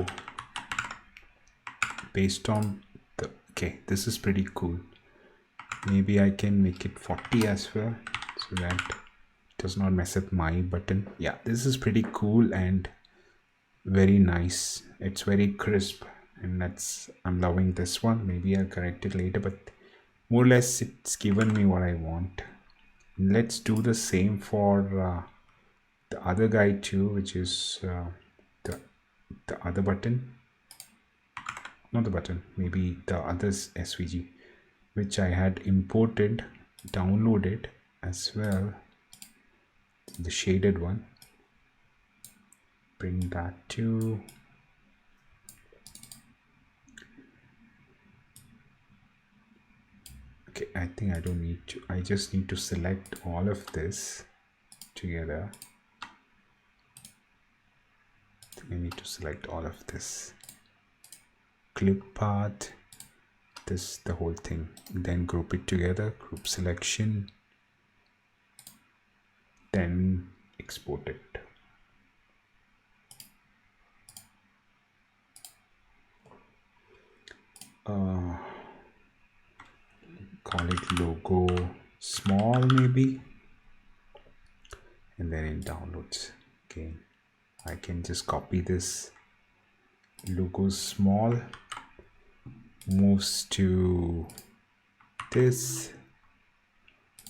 based on this is pretty cool. Maybe I can make it 40 as well so that it does not mess up my button. Yeah, this is pretty cool and very nice. It's very crisp, and I'm loving this one. Maybe I'll correct it later, but more or less it's given me what I want. Let's do the same for the other guy too, which is the other button. Not the button, maybe the other's SVG, which I had imported, downloaded as well, the shaded one. Bring that to I think I don't need to. I just need to select all of this together. I need to select all of this. Clip path, the whole thing. Then group it together. Group selection. Then export it. call it logo small maybe, and then in downloads. Okay, I can just copy this logo small, moves to this.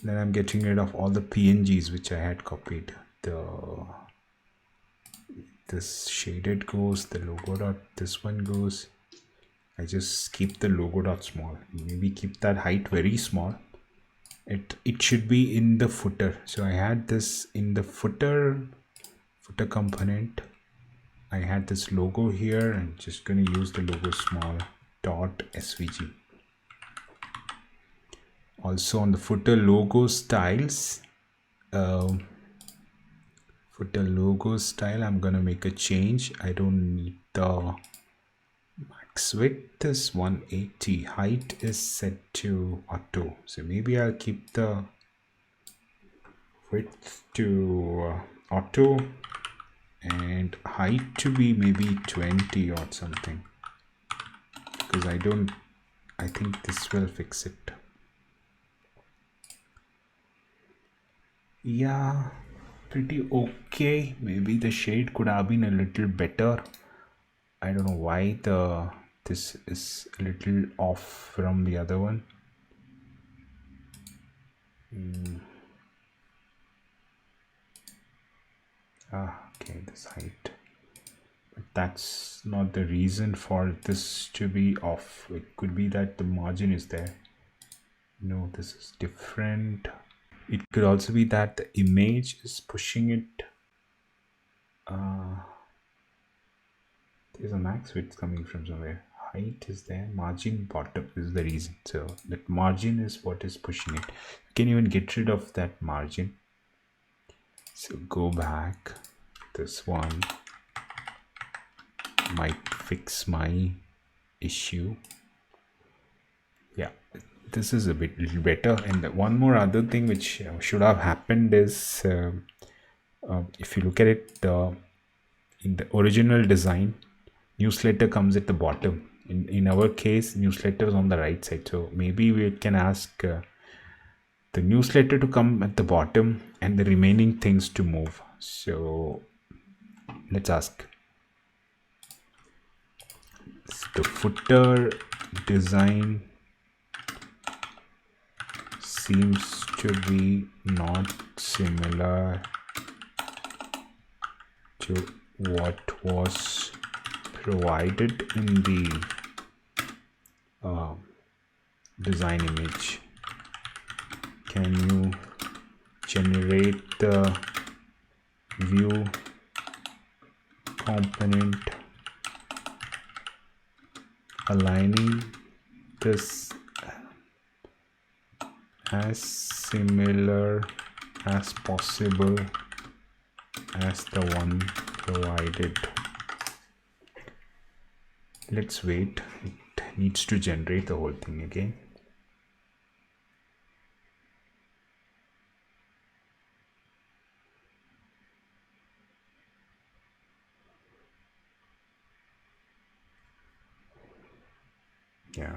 Then I'm getting rid of all the PNGs which I had copied. This shaded goes, the logo dot, this one goes. I just keep the logo dot small. Maybe keep that height very small. It should be in the footer. So I had this in the footer component. I had this logo here. I'm just going to use the logo small dot svg. Also on the footer logo styles, footer logo style, I'm going to make a change. I don't need the max width is 180, height is set to auto, so maybe I'll keep the width to auto and height to be maybe 20 or something, because I think this will fix it. Yeah, pretty okay. Maybe the shade could have been a little better. I don't know why this is a little off from the other one. Okay, this height. But that's not the reason for this to be off. It could be that the margin is there. No, this is different. It could also be that the image is pushing it. There's a max width coming from somewhere. Height is there, margin bottom is the reason. So that margin is what is pushing it. You can even get rid of that margin. So go back. This one might fix my issue. Yeah, this is a little better. And one more other thing which should have happened is if you look at it in the original design, newsletter comes at the bottom. In our case, newsletter is on the right side. So maybe we can ask the newsletter to come at the bottom and the remaining things to move. So let's ask. The footer design seems to be not similar to what was provided in the design image. Can you generate the Vue component aligning this as similar as possible as the one provided? Let's wait. It needs to generate the whole thing again. Yeah.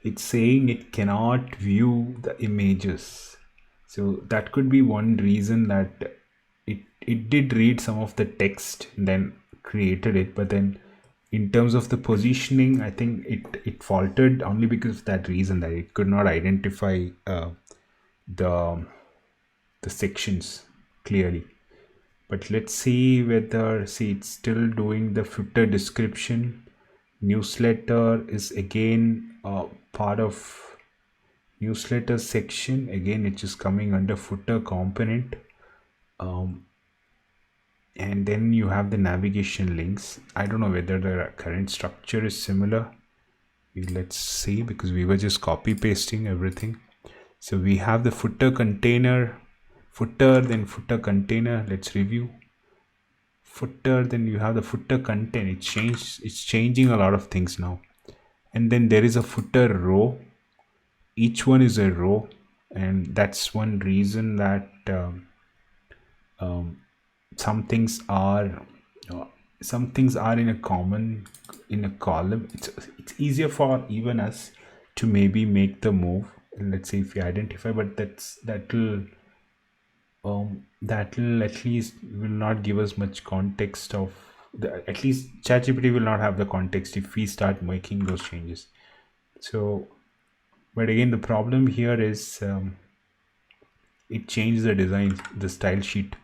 It's saying it cannot view the images. So that could be one reason that it did read some of the text and then created it, but then in terms of the positioning, I think it faltered only because of that reason, that it could not identify the sections clearly. But let's see whether, see, it's still doing the footer description. Newsletter is again part of newsletter section. Again, it's just coming under footer component. And then you have the navigation links. I don't know whether the current structure is similar. Let's see, because we were just copy pasting everything. So we have the footer container, footer, then footer container. Let's review. Footer, then you have the footer content. It's changing a lot of things now. And then there is a footer row. Each one is a row, and that's one reason that some things are in a column. It's easier for even us to maybe make the move, let's say if we identify, but that'll at least will not give us much context of at least ChatGPT will not have the context if we start making those changes. So, but again, the problem here is it changed the design, the style sheet.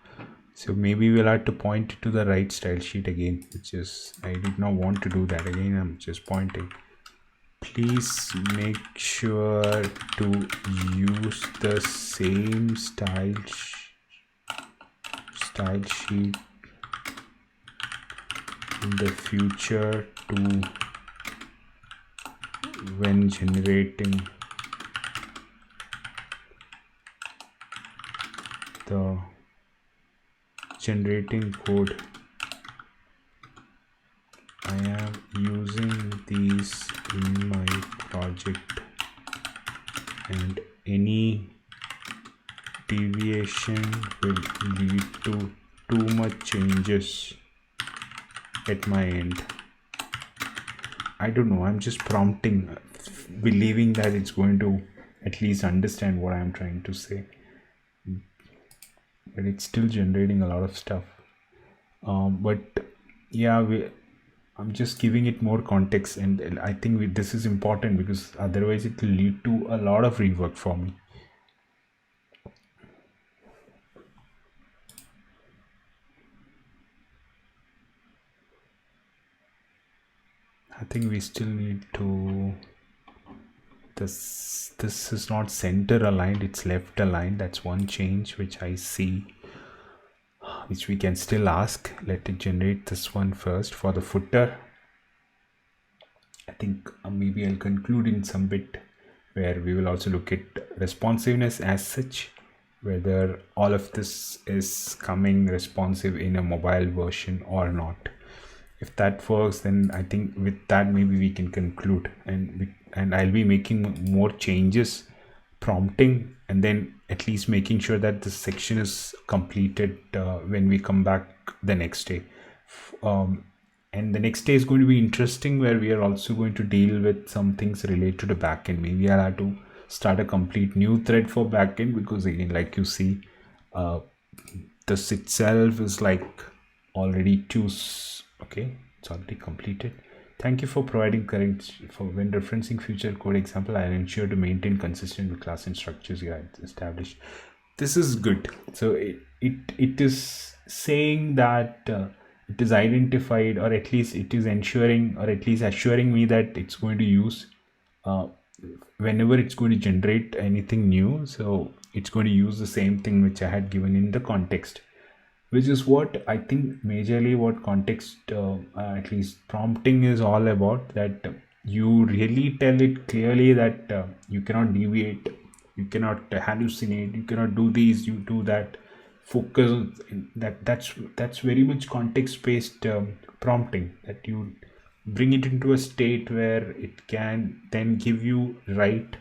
So maybe we'll have to point to the right style sheet again, which is, I did not want to do that again. I'm just pointing. Please make sure to use the same style sheet in the future to when generating code. I am using these in my project, and any deviation will lead to too much changes at my end. I don't know, I'm just prompting, believing that it's going to at least understand what I'm trying to say, but it's still generating a lot of stuff. But yeah, I'm just giving it more context, and I think this is important because otherwise it will lead to a lot of rework for me. I think we still need to, this is not center aligned, it's left aligned. That's one change which I see, which we can still ask. Let it generate this one first for the footer. I think maybe I'll conclude in some bit where we will also look at responsiveness as such, whether all of this is coming responsive in a mobile version or not. If that works, then I think with that maybe we can conclude, and I'll be making more changes, prompting, and then at least making sure that this section is completed when we come back the next day. And the next day is going to be interesting, where we are also going to deal with some things related to the backend. Maybe I'll have to start a complete new thread for backend, because again, like you see, this itself is like already okay, it's already completed. Thank you for providing current for when referencing future code example. I'll ensure to maintain consistent with class and structures you have established. This is good. So it is saying that it is identified, or at least it is ensuring, or at least assuring me that it's going to use whenever it's going to generate anything new. So it's going to use the same thing which I had given in the context, which is what I think majorly what context, at least prompting, is all about. That you really tell it clearly that you cannot deviate, you cannot hallucinate, you cannot do these, you do that, focus. That's very much context based prompting, that you bring it into a state where it can then give you right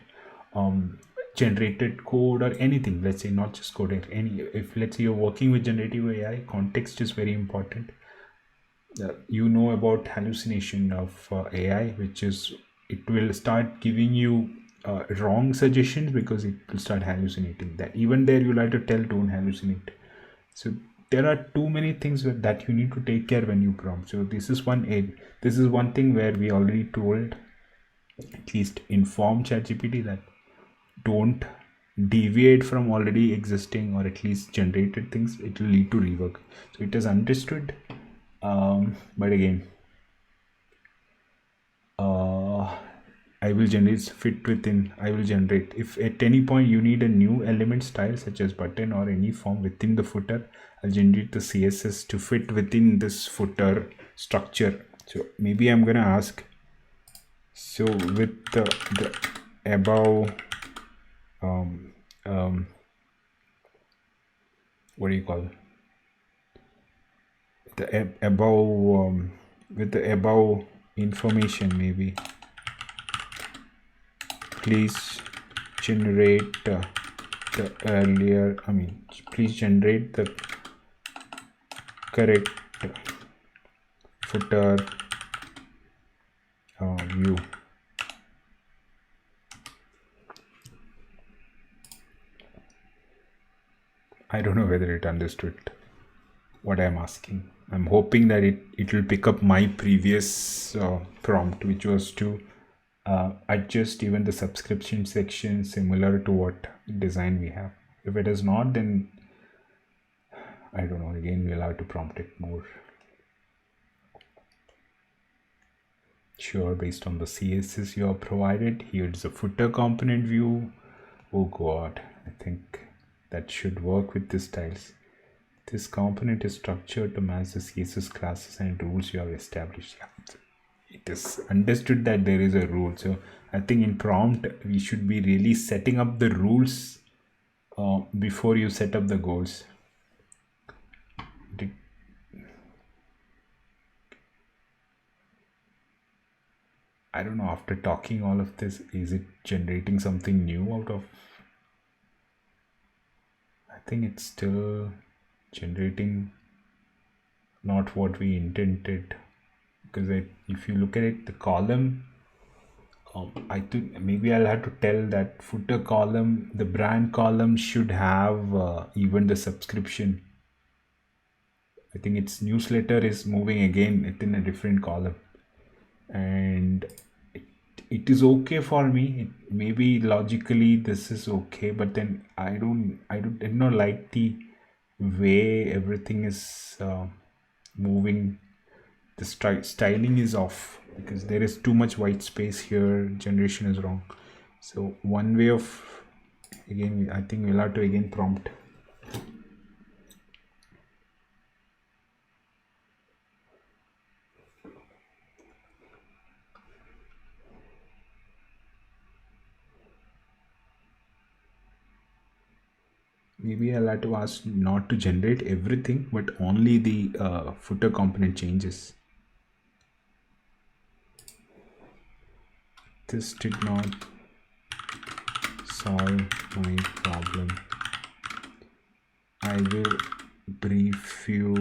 generated code or anything. Let's say not just code, if let's say you're working with generative AI, context is very important. You know about hallucination of AI, which is it will start giving you wrong suggestions because it will start hallucinating. That even there you'll have to tell don't hallucinate. So there are too many things that you need to take care when you prompt. So this is one thing where we already told, at least inform ChatGPT that don't deviate from already existing or at least generated things. It will lead to rework. So it is understood. But again, I will generate fit within. I will generate if at any point you need a new element style such as button or any form within the footer, I'll generate the CSS to fit within this footer structure. So maybe I'm gonna ask, so with the above what do you call the above with the above information, maybe please generate the earlier, please generate the correct footer view. I don't know whether it understood what I'm asking. I'm hoping that it will pick up my previous prompt, which was to adjust even the subscription section similar to what design we have. If it is not, then I don't know. Again, we'll have to prompt it more. Sure, based on the CSS you have provided, here's a footer component view. Oh God, I think that should work with the styles. This component is structured to match the CSS classes and rules you have established. Yeah. It is understood that there is a rule. So I think in prompt, we should be really setting up the rules before you set up the goals. I don't know, after talking all of this, is it generating something new out of? I think it's still generating not what we intended, because if you look at it, the column, I think maybe I'll have to tell that footer column, the brand column should have even the subscription. I think its newsletter is moving again within a different column, and it is okay for me. Maybe logically this is okay, but then I don't like the way everything is moving. The styling is off because there is too much white space here. Generation is wrong. So one way of, again, I think we'll have to again prompt. Maybe I'll have to ask not to generate everything, but only the footer component changes. This did not solve my problem. I will brief you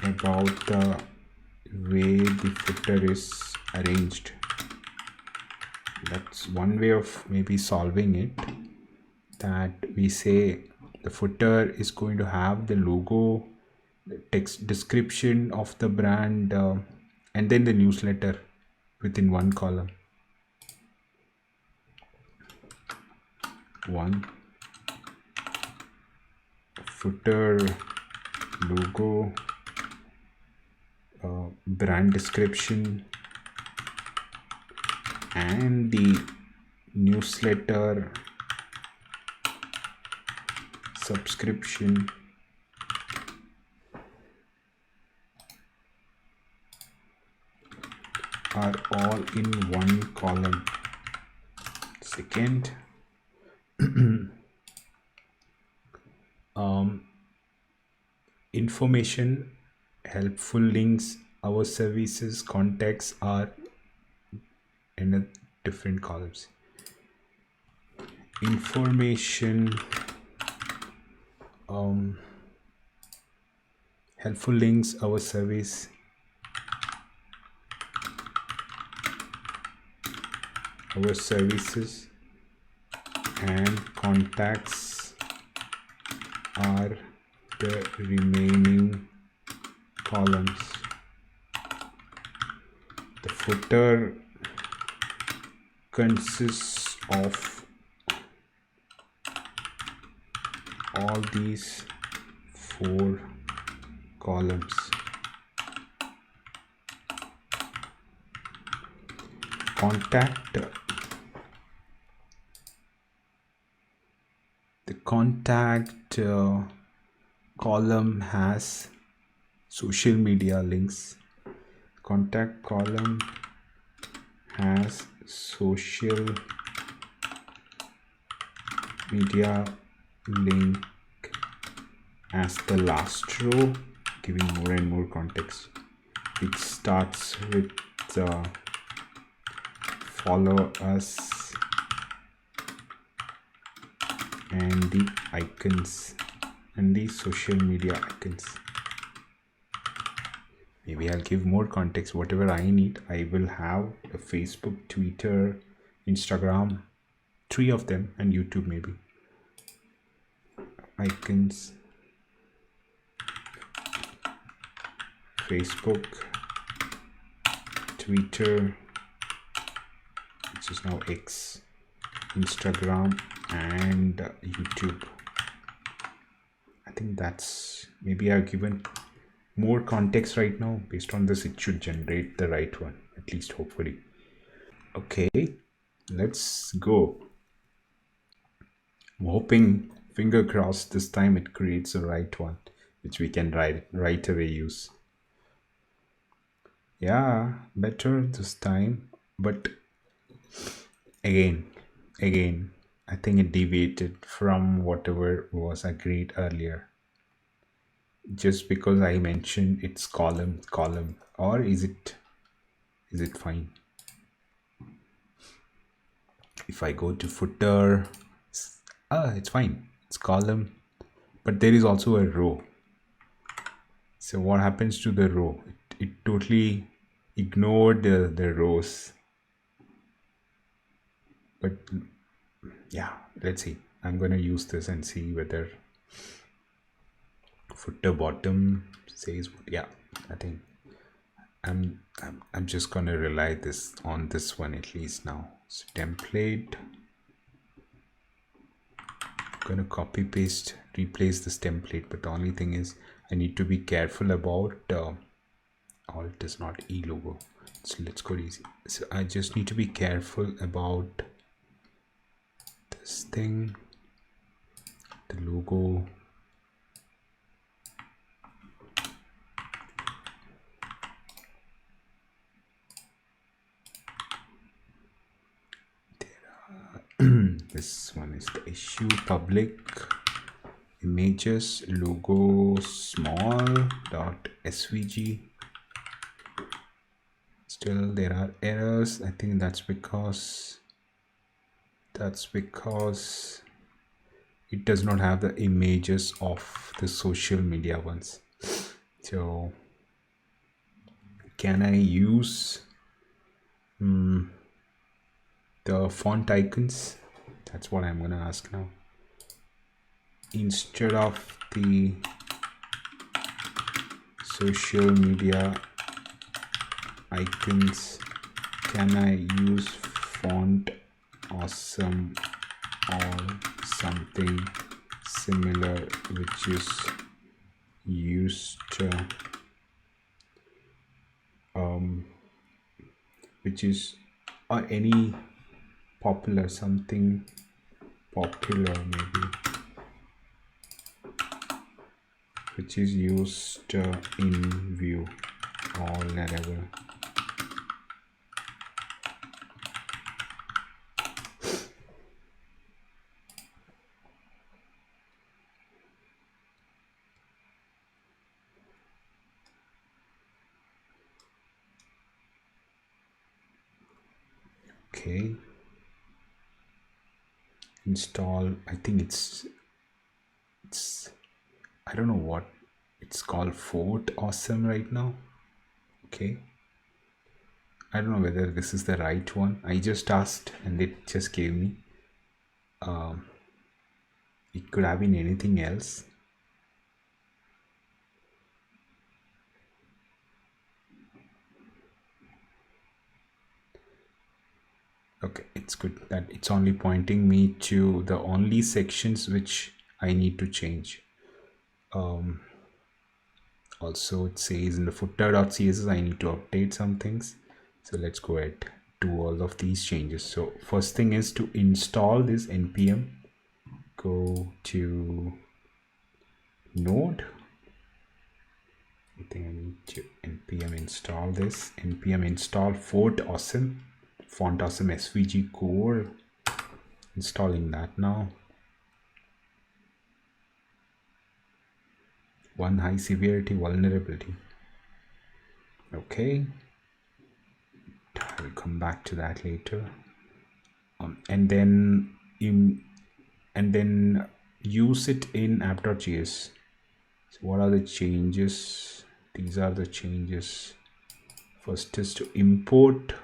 about the way the footer is arranged. That's one way of maybe solving it, that we say the footer is going to have the logo, the text description of the brand, and then the newsletter within one column. One footer, logo, brand description, and the newsletter subscription are all in one column. Second, information, helpful links, our services, contacts are in a different columns. Information, helpful links, our service, our services, and contacts are the remaining columns. The footer consists of all these 4 columns. The contact column has social media links. Contact column has social media link as the last row, giving more and more context. It starts with follow us and the icons and the social media icons. Maybe I'll give more context, whatever I need. I will have a Facebook, Twitter, Instagram, 3 of them, and YouTube maybe. Icons, Facebook, Twitter, which is now X, Instagram, and YouTube. I think that's, maybe I've given more context right now. Based on this, it should generate the right one, at least hopefully. Okay, let's go. I'm hoping, finger crossed, this time it creates the right one, which we can right away use. Yeah, better this time, but again, I think it deviated from whatever was agreed earlier. Just because I mentioned it's column, or is it fine? If I go to footer, it's fine. It's column, but there is also a row. So what happens to the row? It totally ignored the rows. But yeah, let's see. I'm gonna use this and see whether footer bottom says, yeah, I think I'm just gonna rely this on this one at least now. So template, I'm gonna copy paste, replace this template, but the only thing is I need to be careful about alt is not e logo. So let's go easy. So I just need to be careful about this thing, the logo. This one is the issue, public images, logo small dot svg. Still there are errors. I think that's because it does not have the images of the social media ones. So can I use the font icons? That's what I'm gonna ask now. Instead of the social media icons, can I use font awesome or something similar, which is used or any popular, something popular maybe, which is used in Vue or Laravel. Okay, install. I think it's I don't know what it's called, Fort Awesome right now. Okay, I don't know whether this is the right one. I just asked and it just gave me. It could have been anything else. Okay, it's good that it's only pointing me to the only sections which I need to change. Also it says in the footer.css I need to update some things. So let's go ahead, do all of these changes. So first thing is to install this npm. Go to node. I think I need to npm install this. Npm install Fort Awesome, Font Awesome SVG core. Installing that now. One high severity vulnerability. Okay, I will come back to that later. And then and then use it in app.js. So what are the changes? These are the changes. First is to import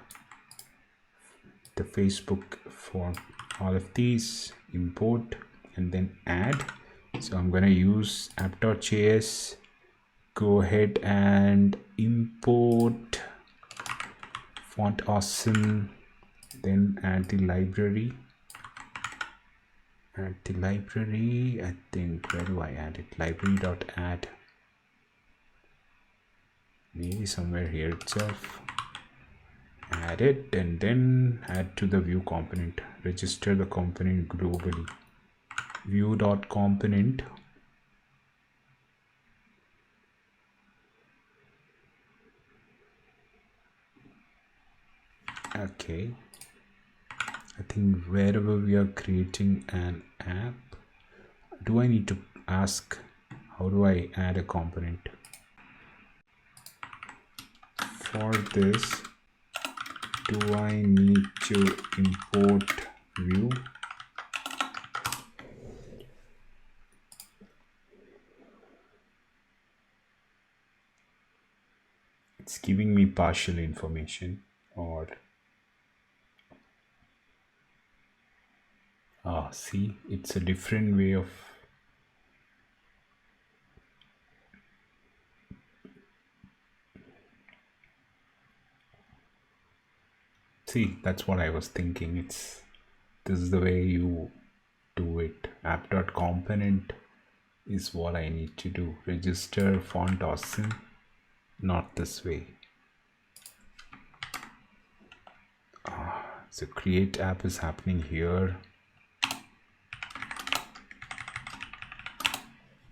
the Facebook for all of these, import and then add. So I'm going to use app.js, go ahead and import font awesome, then add the library. I think, where do I add it? Library.add, maybe somewhere here itself. Add it and then add to the Vue component. Register the component globally. Vue.component. Okay. I think wherever we are creating an app, do I need to ask how do I add a component? For this, do I need to import Vue? It's giving me partial information, or see, it's a different way of see. That's what I was thinking. This is the way you do it. App.component is what I need to do. Register font awesome, not this way. So create app is happening here.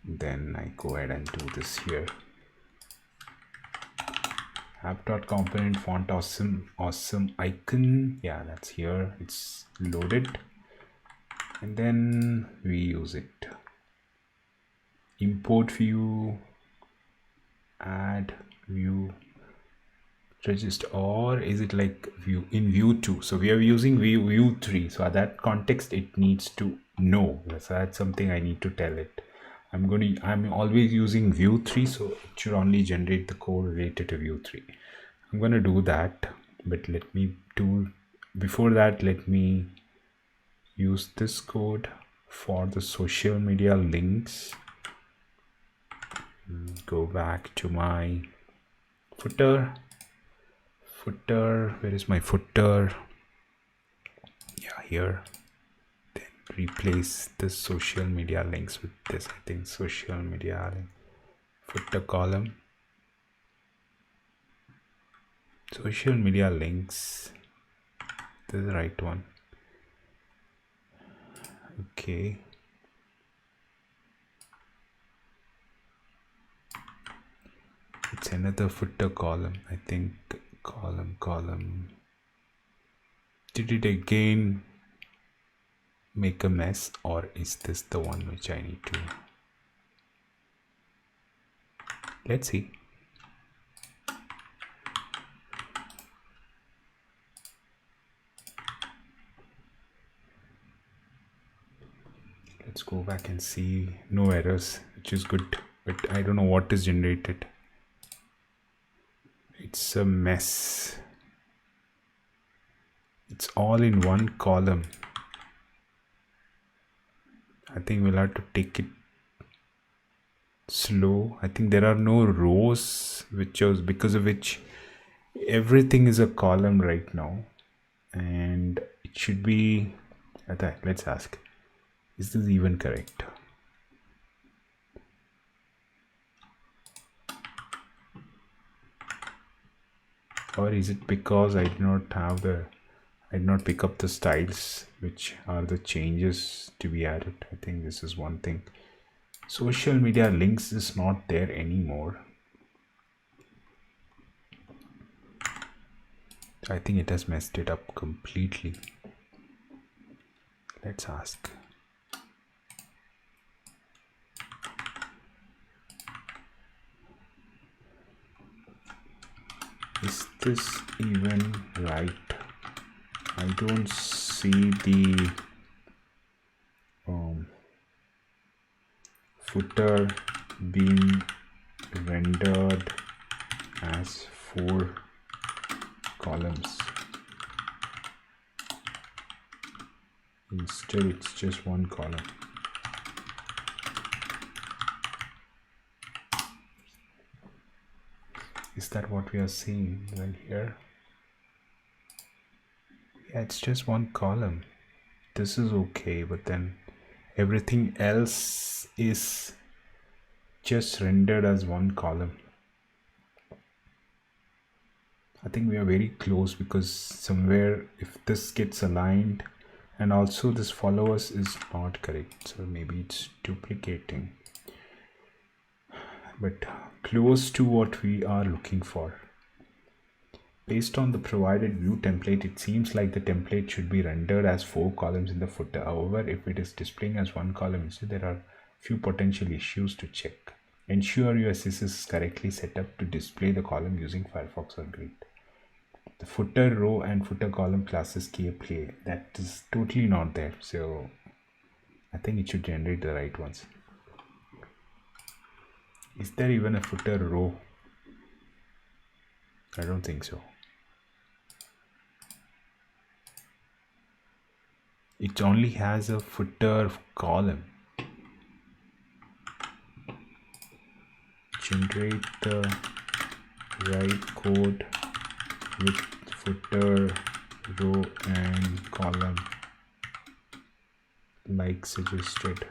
Then I go ahead and do this here. App.component font awesome icon. Yeah, that's here. It's loaded. And then we use it. Import Vue, add Vue, register, or is it like Vue in Vue 2? So we are using Vue 3. So at that context, it needs to know. So that's something I need to tell it. I'm always using Vue 3, so it should only generate the code related to Vue 3. I'm gonna do that, but before that, let me use this code for the social media links. Go back to my footer. Where is my footer? Yeah, here. Then replace the social media links with this. I think social media link, footer column, social media links. This is the right one. Okay. It's another footer column. I think column. Did it again make a mess, or is this the one which I need to? Let's see. Let's go back and see. No errors, which is good, but I don't know what is generated. It's a mess. It's all in one column. I think we'll have to take it slow. I think there are no rows, because of which everything is a column right now, and it should be. Let's ask, is this even correct? Or is it because I did not pick up the styles, which are the changes to be added? I think this is one thing. Social media links is not there anymore. I think it has messed it up completely. Let's ask. Is this even right? I don't see the footer being rendered as 4 columns. Instead, it's just 1 column. Is that what we are seeing right here? Yeah, it's just 1 column. This is okay, but then everything else is just rendered as 1 column. I think we are very close, because somewhere if this gets aligned, and also this followers is not correct, so maybe it's duplicating, but close to what we are looking for. Based on the provided Vue template, it seems like the template should be rendered as 4 columns in the footer. However, if it is displaying as 1 column instead, there are few potential issues to check. Ensure your CSS is correctly set up to display the column using Firefox or Grid. The footer row and footer column classes key play. That is totally not there. So I think it should generate the right ones. Is there even a footer row? I don't think so. It only has a footer column. Generate the right code with footer, row and column like suggested.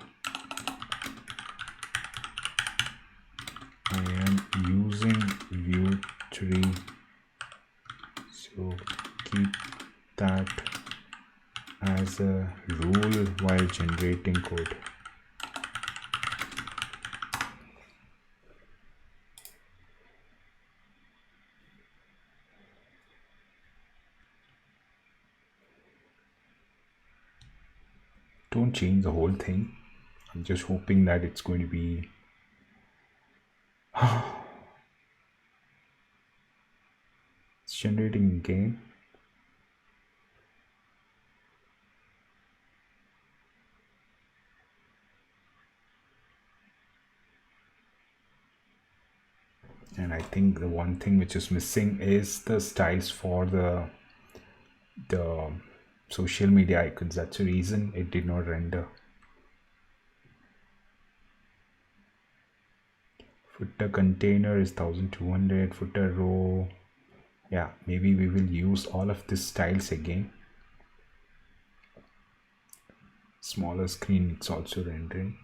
I am using Vue 3, so keep that as a rule while generating code. Don't change the whole thing. I'm just hoping that it's going to be it's generating again. And I think the one thing which is missing is the styles for the social media icons. That's the reason it did not render. Footer container is 1200. Footer row, yeah, maybe we will use all of these styles again. Smaller screen, it's also rendering.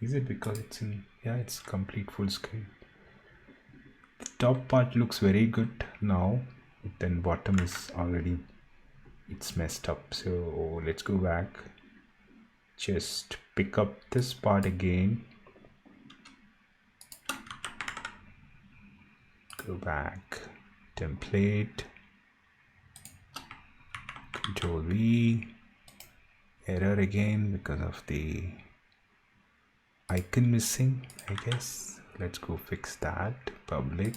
Is it because it's in, yeah, it's complete full screen. The top part looks very good now, but then bottom is already, it's messed up. So let's go back, just pick up this part again, go back, template, Control V, error again because of the icon missing, I guess. Let's go fix that. Public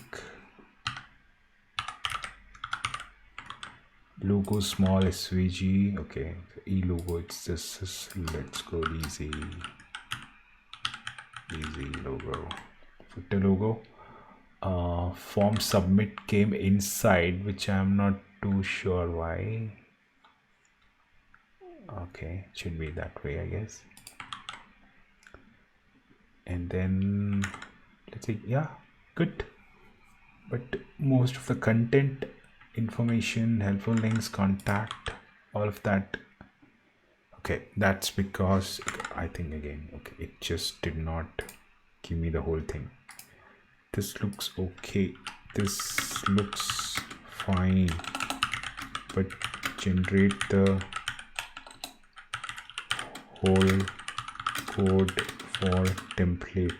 logo small SVG. Okay, e logo, it's just, let's go easy logo. Footer logo. Form submit came inside, which I'm not too sure why. Okay, it should be that way, I guess. And then let's see, yeah, good. But most of the content, information, helpful links, contact, all of that. Okay, that's because I think again, okay, it just did not give me the whole thing. This looks okay, this looks fine, but generate the whole code for template.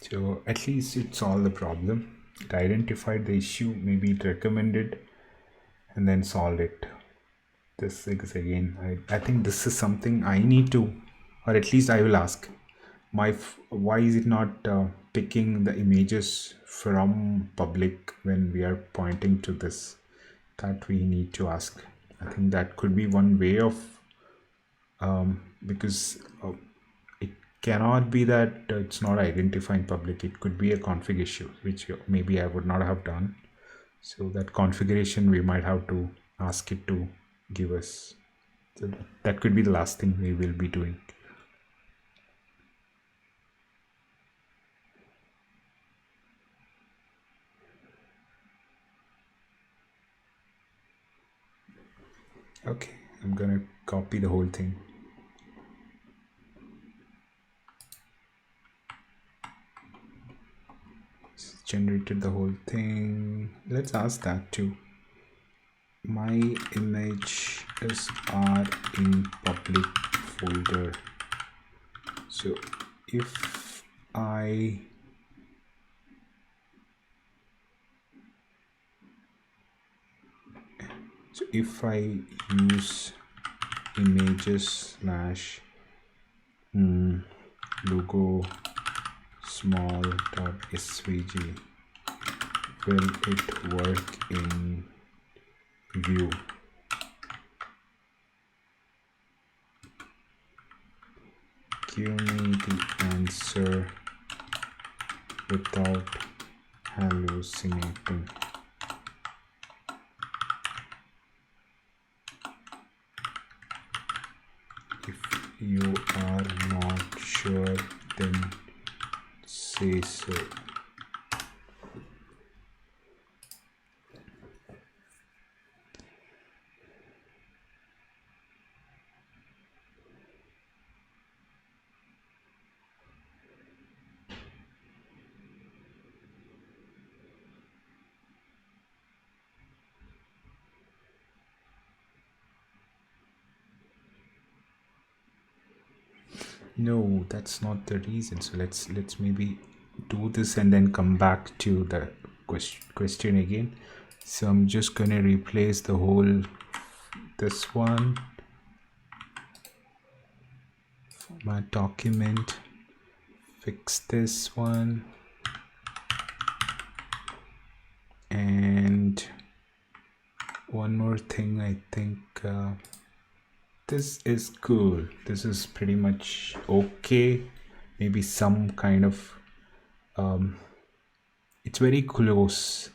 So at least it solved the problem. It identified the issue, maybe it recommended, and then solved it. This is again, I think this is something I need to, or at least I will ask. why is it not picking the images from public when we are pointing to this? That we need to ask. I think that could be one way of because it cannot be that it's not identifying public. It could be a config issue, which maybe I would not have done. So that configuration we might have to ask it to give us. So that could be the last thing we will be doing. Okay, I'm gonna copy the whole thing. It's generated the whole thing. Let's ask that too. My image is are in public folder. So if I use images slash logo small dot svg, will it work in Vue? Give me the answer without hallucinating. If you are not sure, then say so. No, that's not the reason. So let's maybe do this and then come back to the question again. So I'm just gonna replace the whole this one, format document, fix this one, and one more thing. I think this is cool. This is pretty much okay. Maybe some kind of it's very close.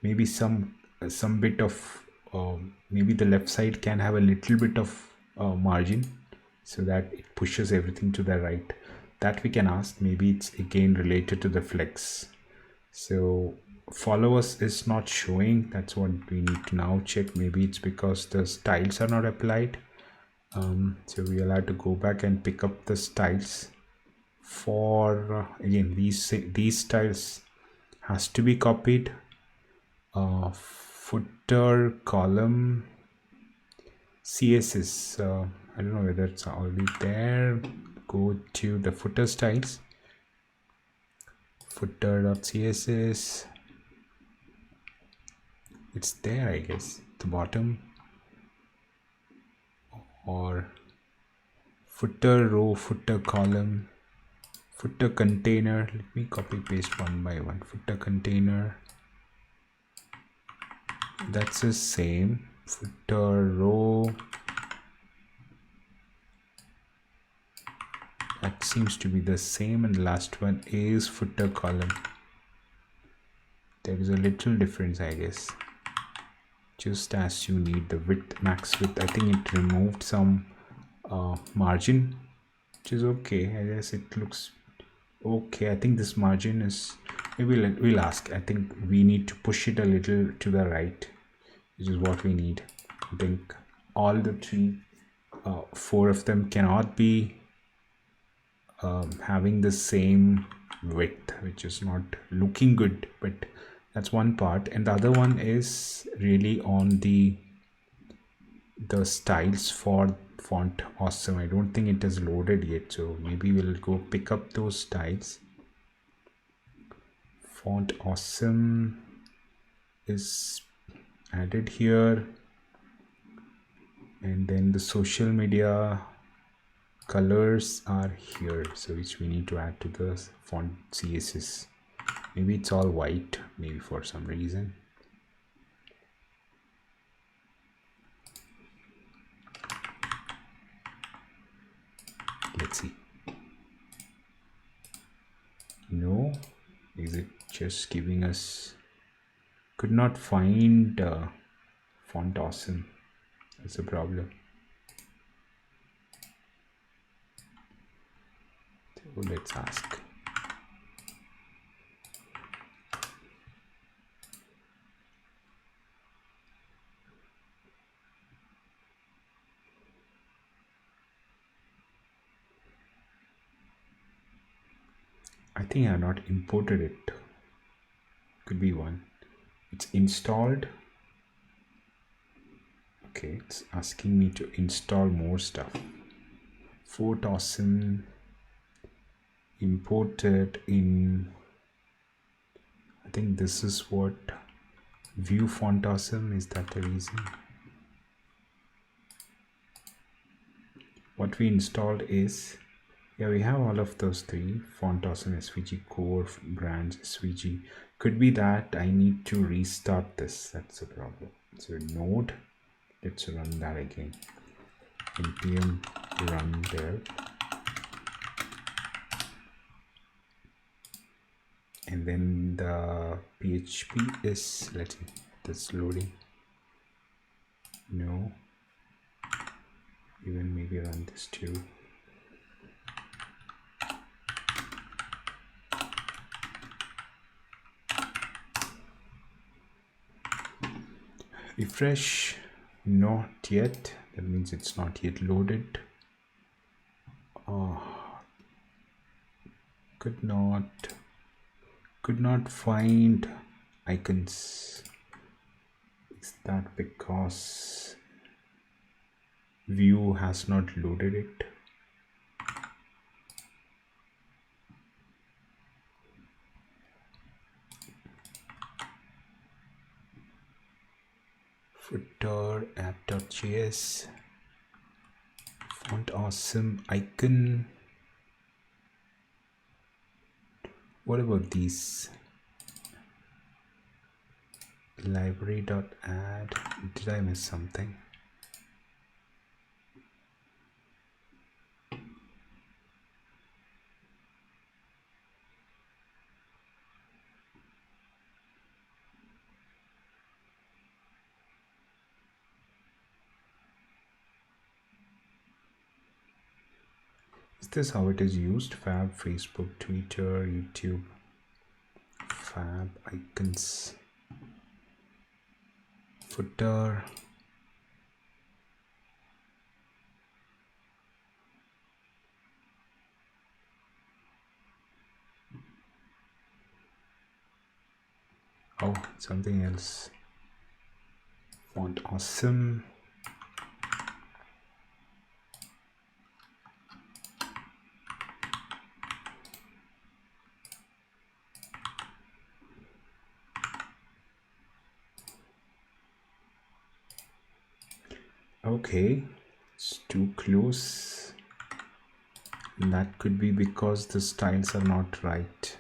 Maybe some bit of maybe the left side can have a little bit of margin so that it pushes everything to the right. That we can ask. Maybe it's again related to the flex. So followers is not showing. That's what we need to now check. Maybe it's because the styles are not applied. So we will have to go back and pick up the styles for again these styles has to be copied. Footer column CSS. I don't know whether it's already there. Go to the footer styles, footer.css. It's there, I guess, at the bottom. Or footer row, footer column, footer container. Let me copy paste one by one. Footer container, that's the same. Footer row, that seems to be the same, and the last one is footer column. There is a little difference, I guess, just as you need the width, max width. I think it removed some margin, which is okay. I guess it looks okay. I think this margin is, maybe we'll ask. I think we need to push it a little to the right, which is what we need. I think all the three, four of them cannot be having the same width, which is not looking good. But that's one part, and the other one is really on the styles for font awesome. I don't think it is loaded yet, so maybe we'll go pick up those styles. Font awesome is added here, and then the social media colors are here, so which we need to add to the font CSS. Maybe it's all white, maybe for some reason. Let's see. No, is it just giving us, could not find font awesome. That's a problem. So let's ask. I think I have not imported it. Could be one. It's installed. Okay, it's asking me to install more stuff. Fort awesome. Imported in. I think this is what Vue font awesome. Is that the reason? What we installed is, yeah, we have all of those three: font awesome, SVG core, brands, SVG. Could be that I need to restart this. That's a problem. So node, let's run that again. npm run there, and then the PHP is, let's see, that's loading. No, even maybe run this too. Refresh, not yet. That means it's not yet loaded. Could not find icons. Is that because Vue has not loaded it? Footer, app.js, font awesome, icon. What about these? Library.add. Did I miss something? Is this how it is used? Fab, Facebook, Twitter, YouTube. Fab, icons, footer. Oh, something else. Font awesome. Okay, it's too close. That could be because the styles are not right.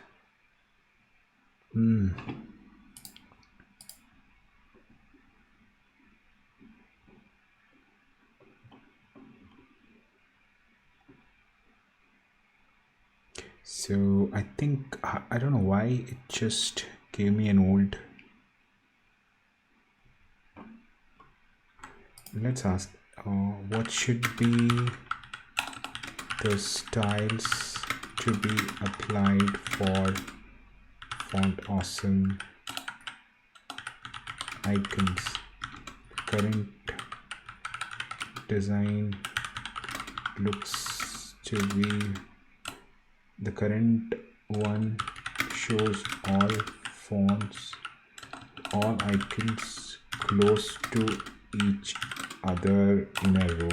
So I think, I don't know why it just gave me an old. Let's ask, what should be the styles to be applied for font awesome icons? Current design looks to be, the current one shows all fonts, all icons close to each other in a row.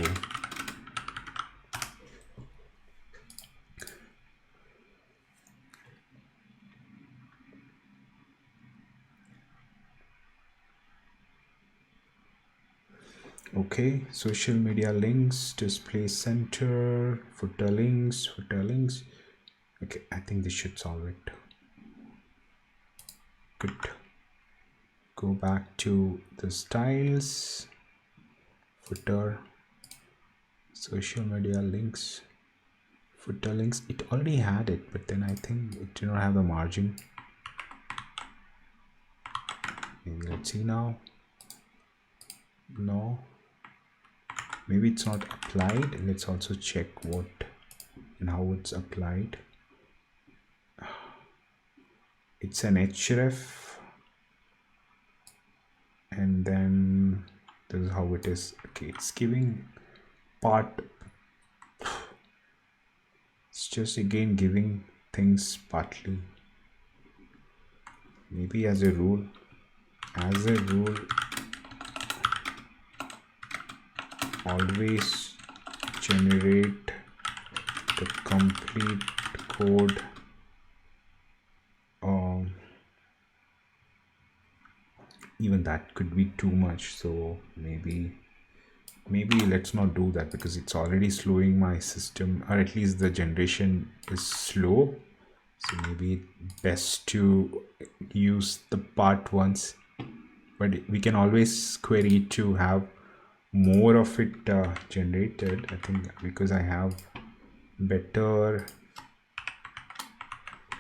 Okay, social media links, display center, footer links. Okay, I think this should solve it. Good. Go back to the styles, footer, social media links, footer links. It already had it, but then I think it did not have the margin. Maybe let's see now. No, maybe it's not applied. Let's also check what and how it's applied. It's an href, and then this is how it is. Okay, it's giving part. It's just again giving things partly. Maybe as a rule, always generate the complete code. Even that could be too much, so maybe let's not do that, because it's already slowing my system, or at least the generation is slow. So maybe best to use the part once, but we can always query to have more of it generated. I think because I have better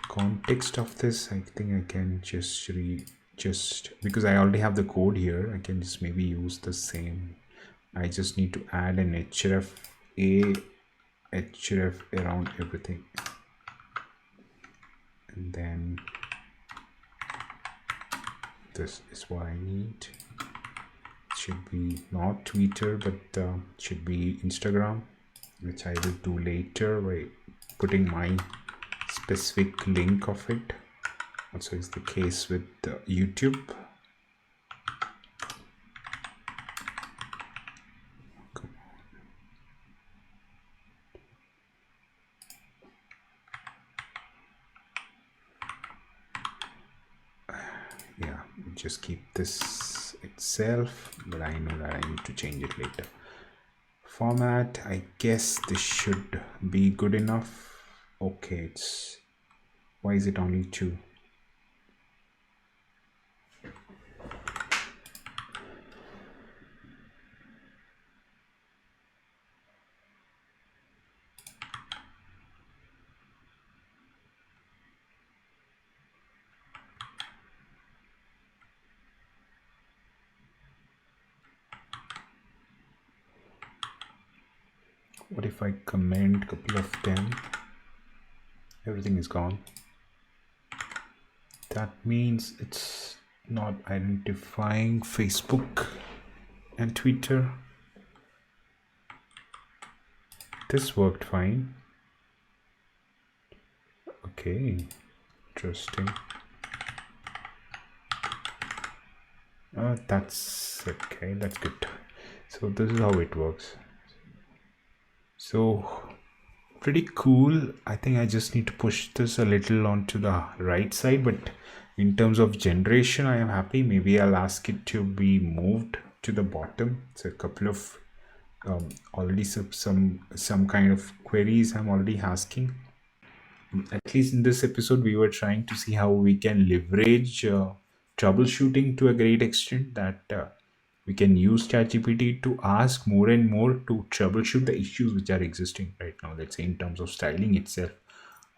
context of this, I think I can just because I already have the code here, I can just maybe use the same. I just need to add an href around everything, and then this is what I need. It should be not Twitter, but should be Instagram, which I will do later by putting my specific link of it. Also is the case with YouTube. Yeah, just keep this itself, but I know that I need to change it later. Format, I guess this should be good enough. Okay, it's why is it only 2? What if I comment a couple of them? Everything is gone. That means it's not identifying Facebook and Twitter. This worked fine. Okay, interesting. That's okay, that's good. So this is how it works. So pretty cool. I think I just need to push this a little onto the right side, but in terms of generation, I am happy. Maybe I'll ask it to be moved to the bottom. So a couple of already some kind of queries I'm already asking. At least in this episode, we were trying to see how we can leverage troubleshooting to a great extent, that we can use ChatGPT to ask more and more to troubleshoot the issues which are existing right now. Let's say in terms of styling itself,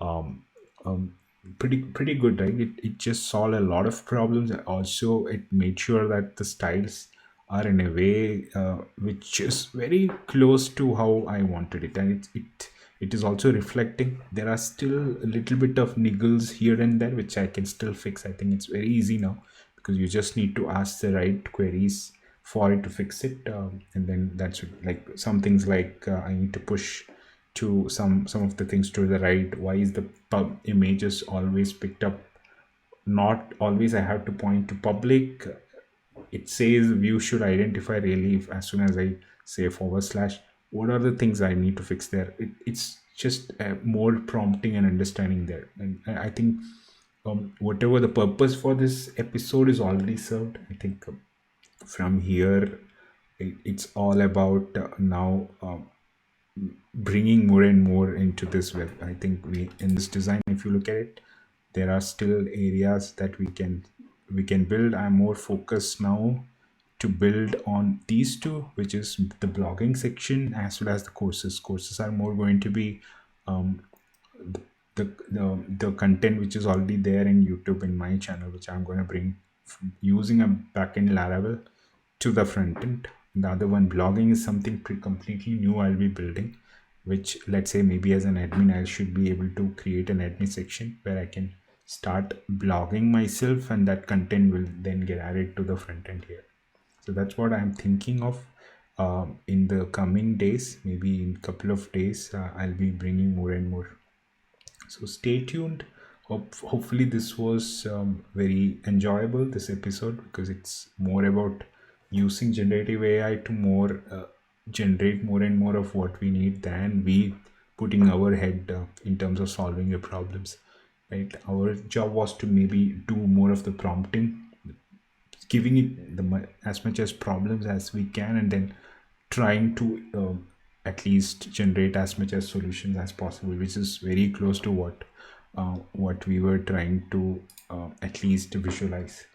um, um, pretty good, right? It just solved a lot of problems. Also, it made sure that the styles are in a way which is very close to how I wanted it, and it is also reflecting. There are still a little bit of niggles here and there which I can still fix. I think it's very easy now, because you just need to ask the right queries for it to fix it, and then that's it. Like some things like I need to push to some of the things to the right. Why is the images always picked up? Not always I have to point to public. It says Vue should identify really if, as soon as I say forward slash, what are the things I need to fix there. It's just more prompting and understanding there, and I think whatever the purpose for this episode is already served. I think from here it's all about now bringing more and more into this web. I think we in this design, if you look at it, there are still areas that we can build. I'm more focused now to build on these two, which is the blogging section as well as the courses are more going to be um, the content which is already there in YouTube in my channel, which I'm going to bring using a backend Laravel to the front end. The other one, blogging, is something completely new I'll be building, which, let's say, maybe as an admin, I should be able to create an admin section where I can start blogging myself, and that content will then get added to the front end here. So that's what I'm thinking of in the coming days. Maybe in a couple of days, I'll be bringing more and more. So stay tuned. Hopefully this was very enjoyable, this episode, because it's more about using generative AI to more generate more and more of what we need than we putting our head in terms of solving the problems, right? Our job was to maybe do more of the prompting, giving it as much as problems as we can, and then trying to at least generate as much as solutions as possible, which is very close to what we were trying to at least visualize.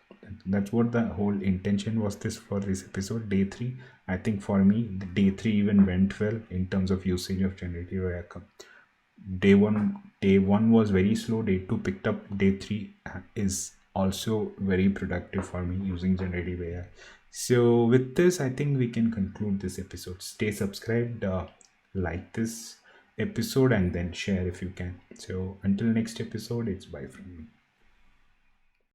That's what the whole intention was this for this episode, day 3. I think for me, the day 3 even went well in terms of usage of generative AI. Day one was very slow. Day 2 picked up. Day 3 is also very productive for me using generative AI. So with this, I think we can conclude this episode. Stay subscribed, like this episode, and then share if you can. So until next episode, it's bye from me.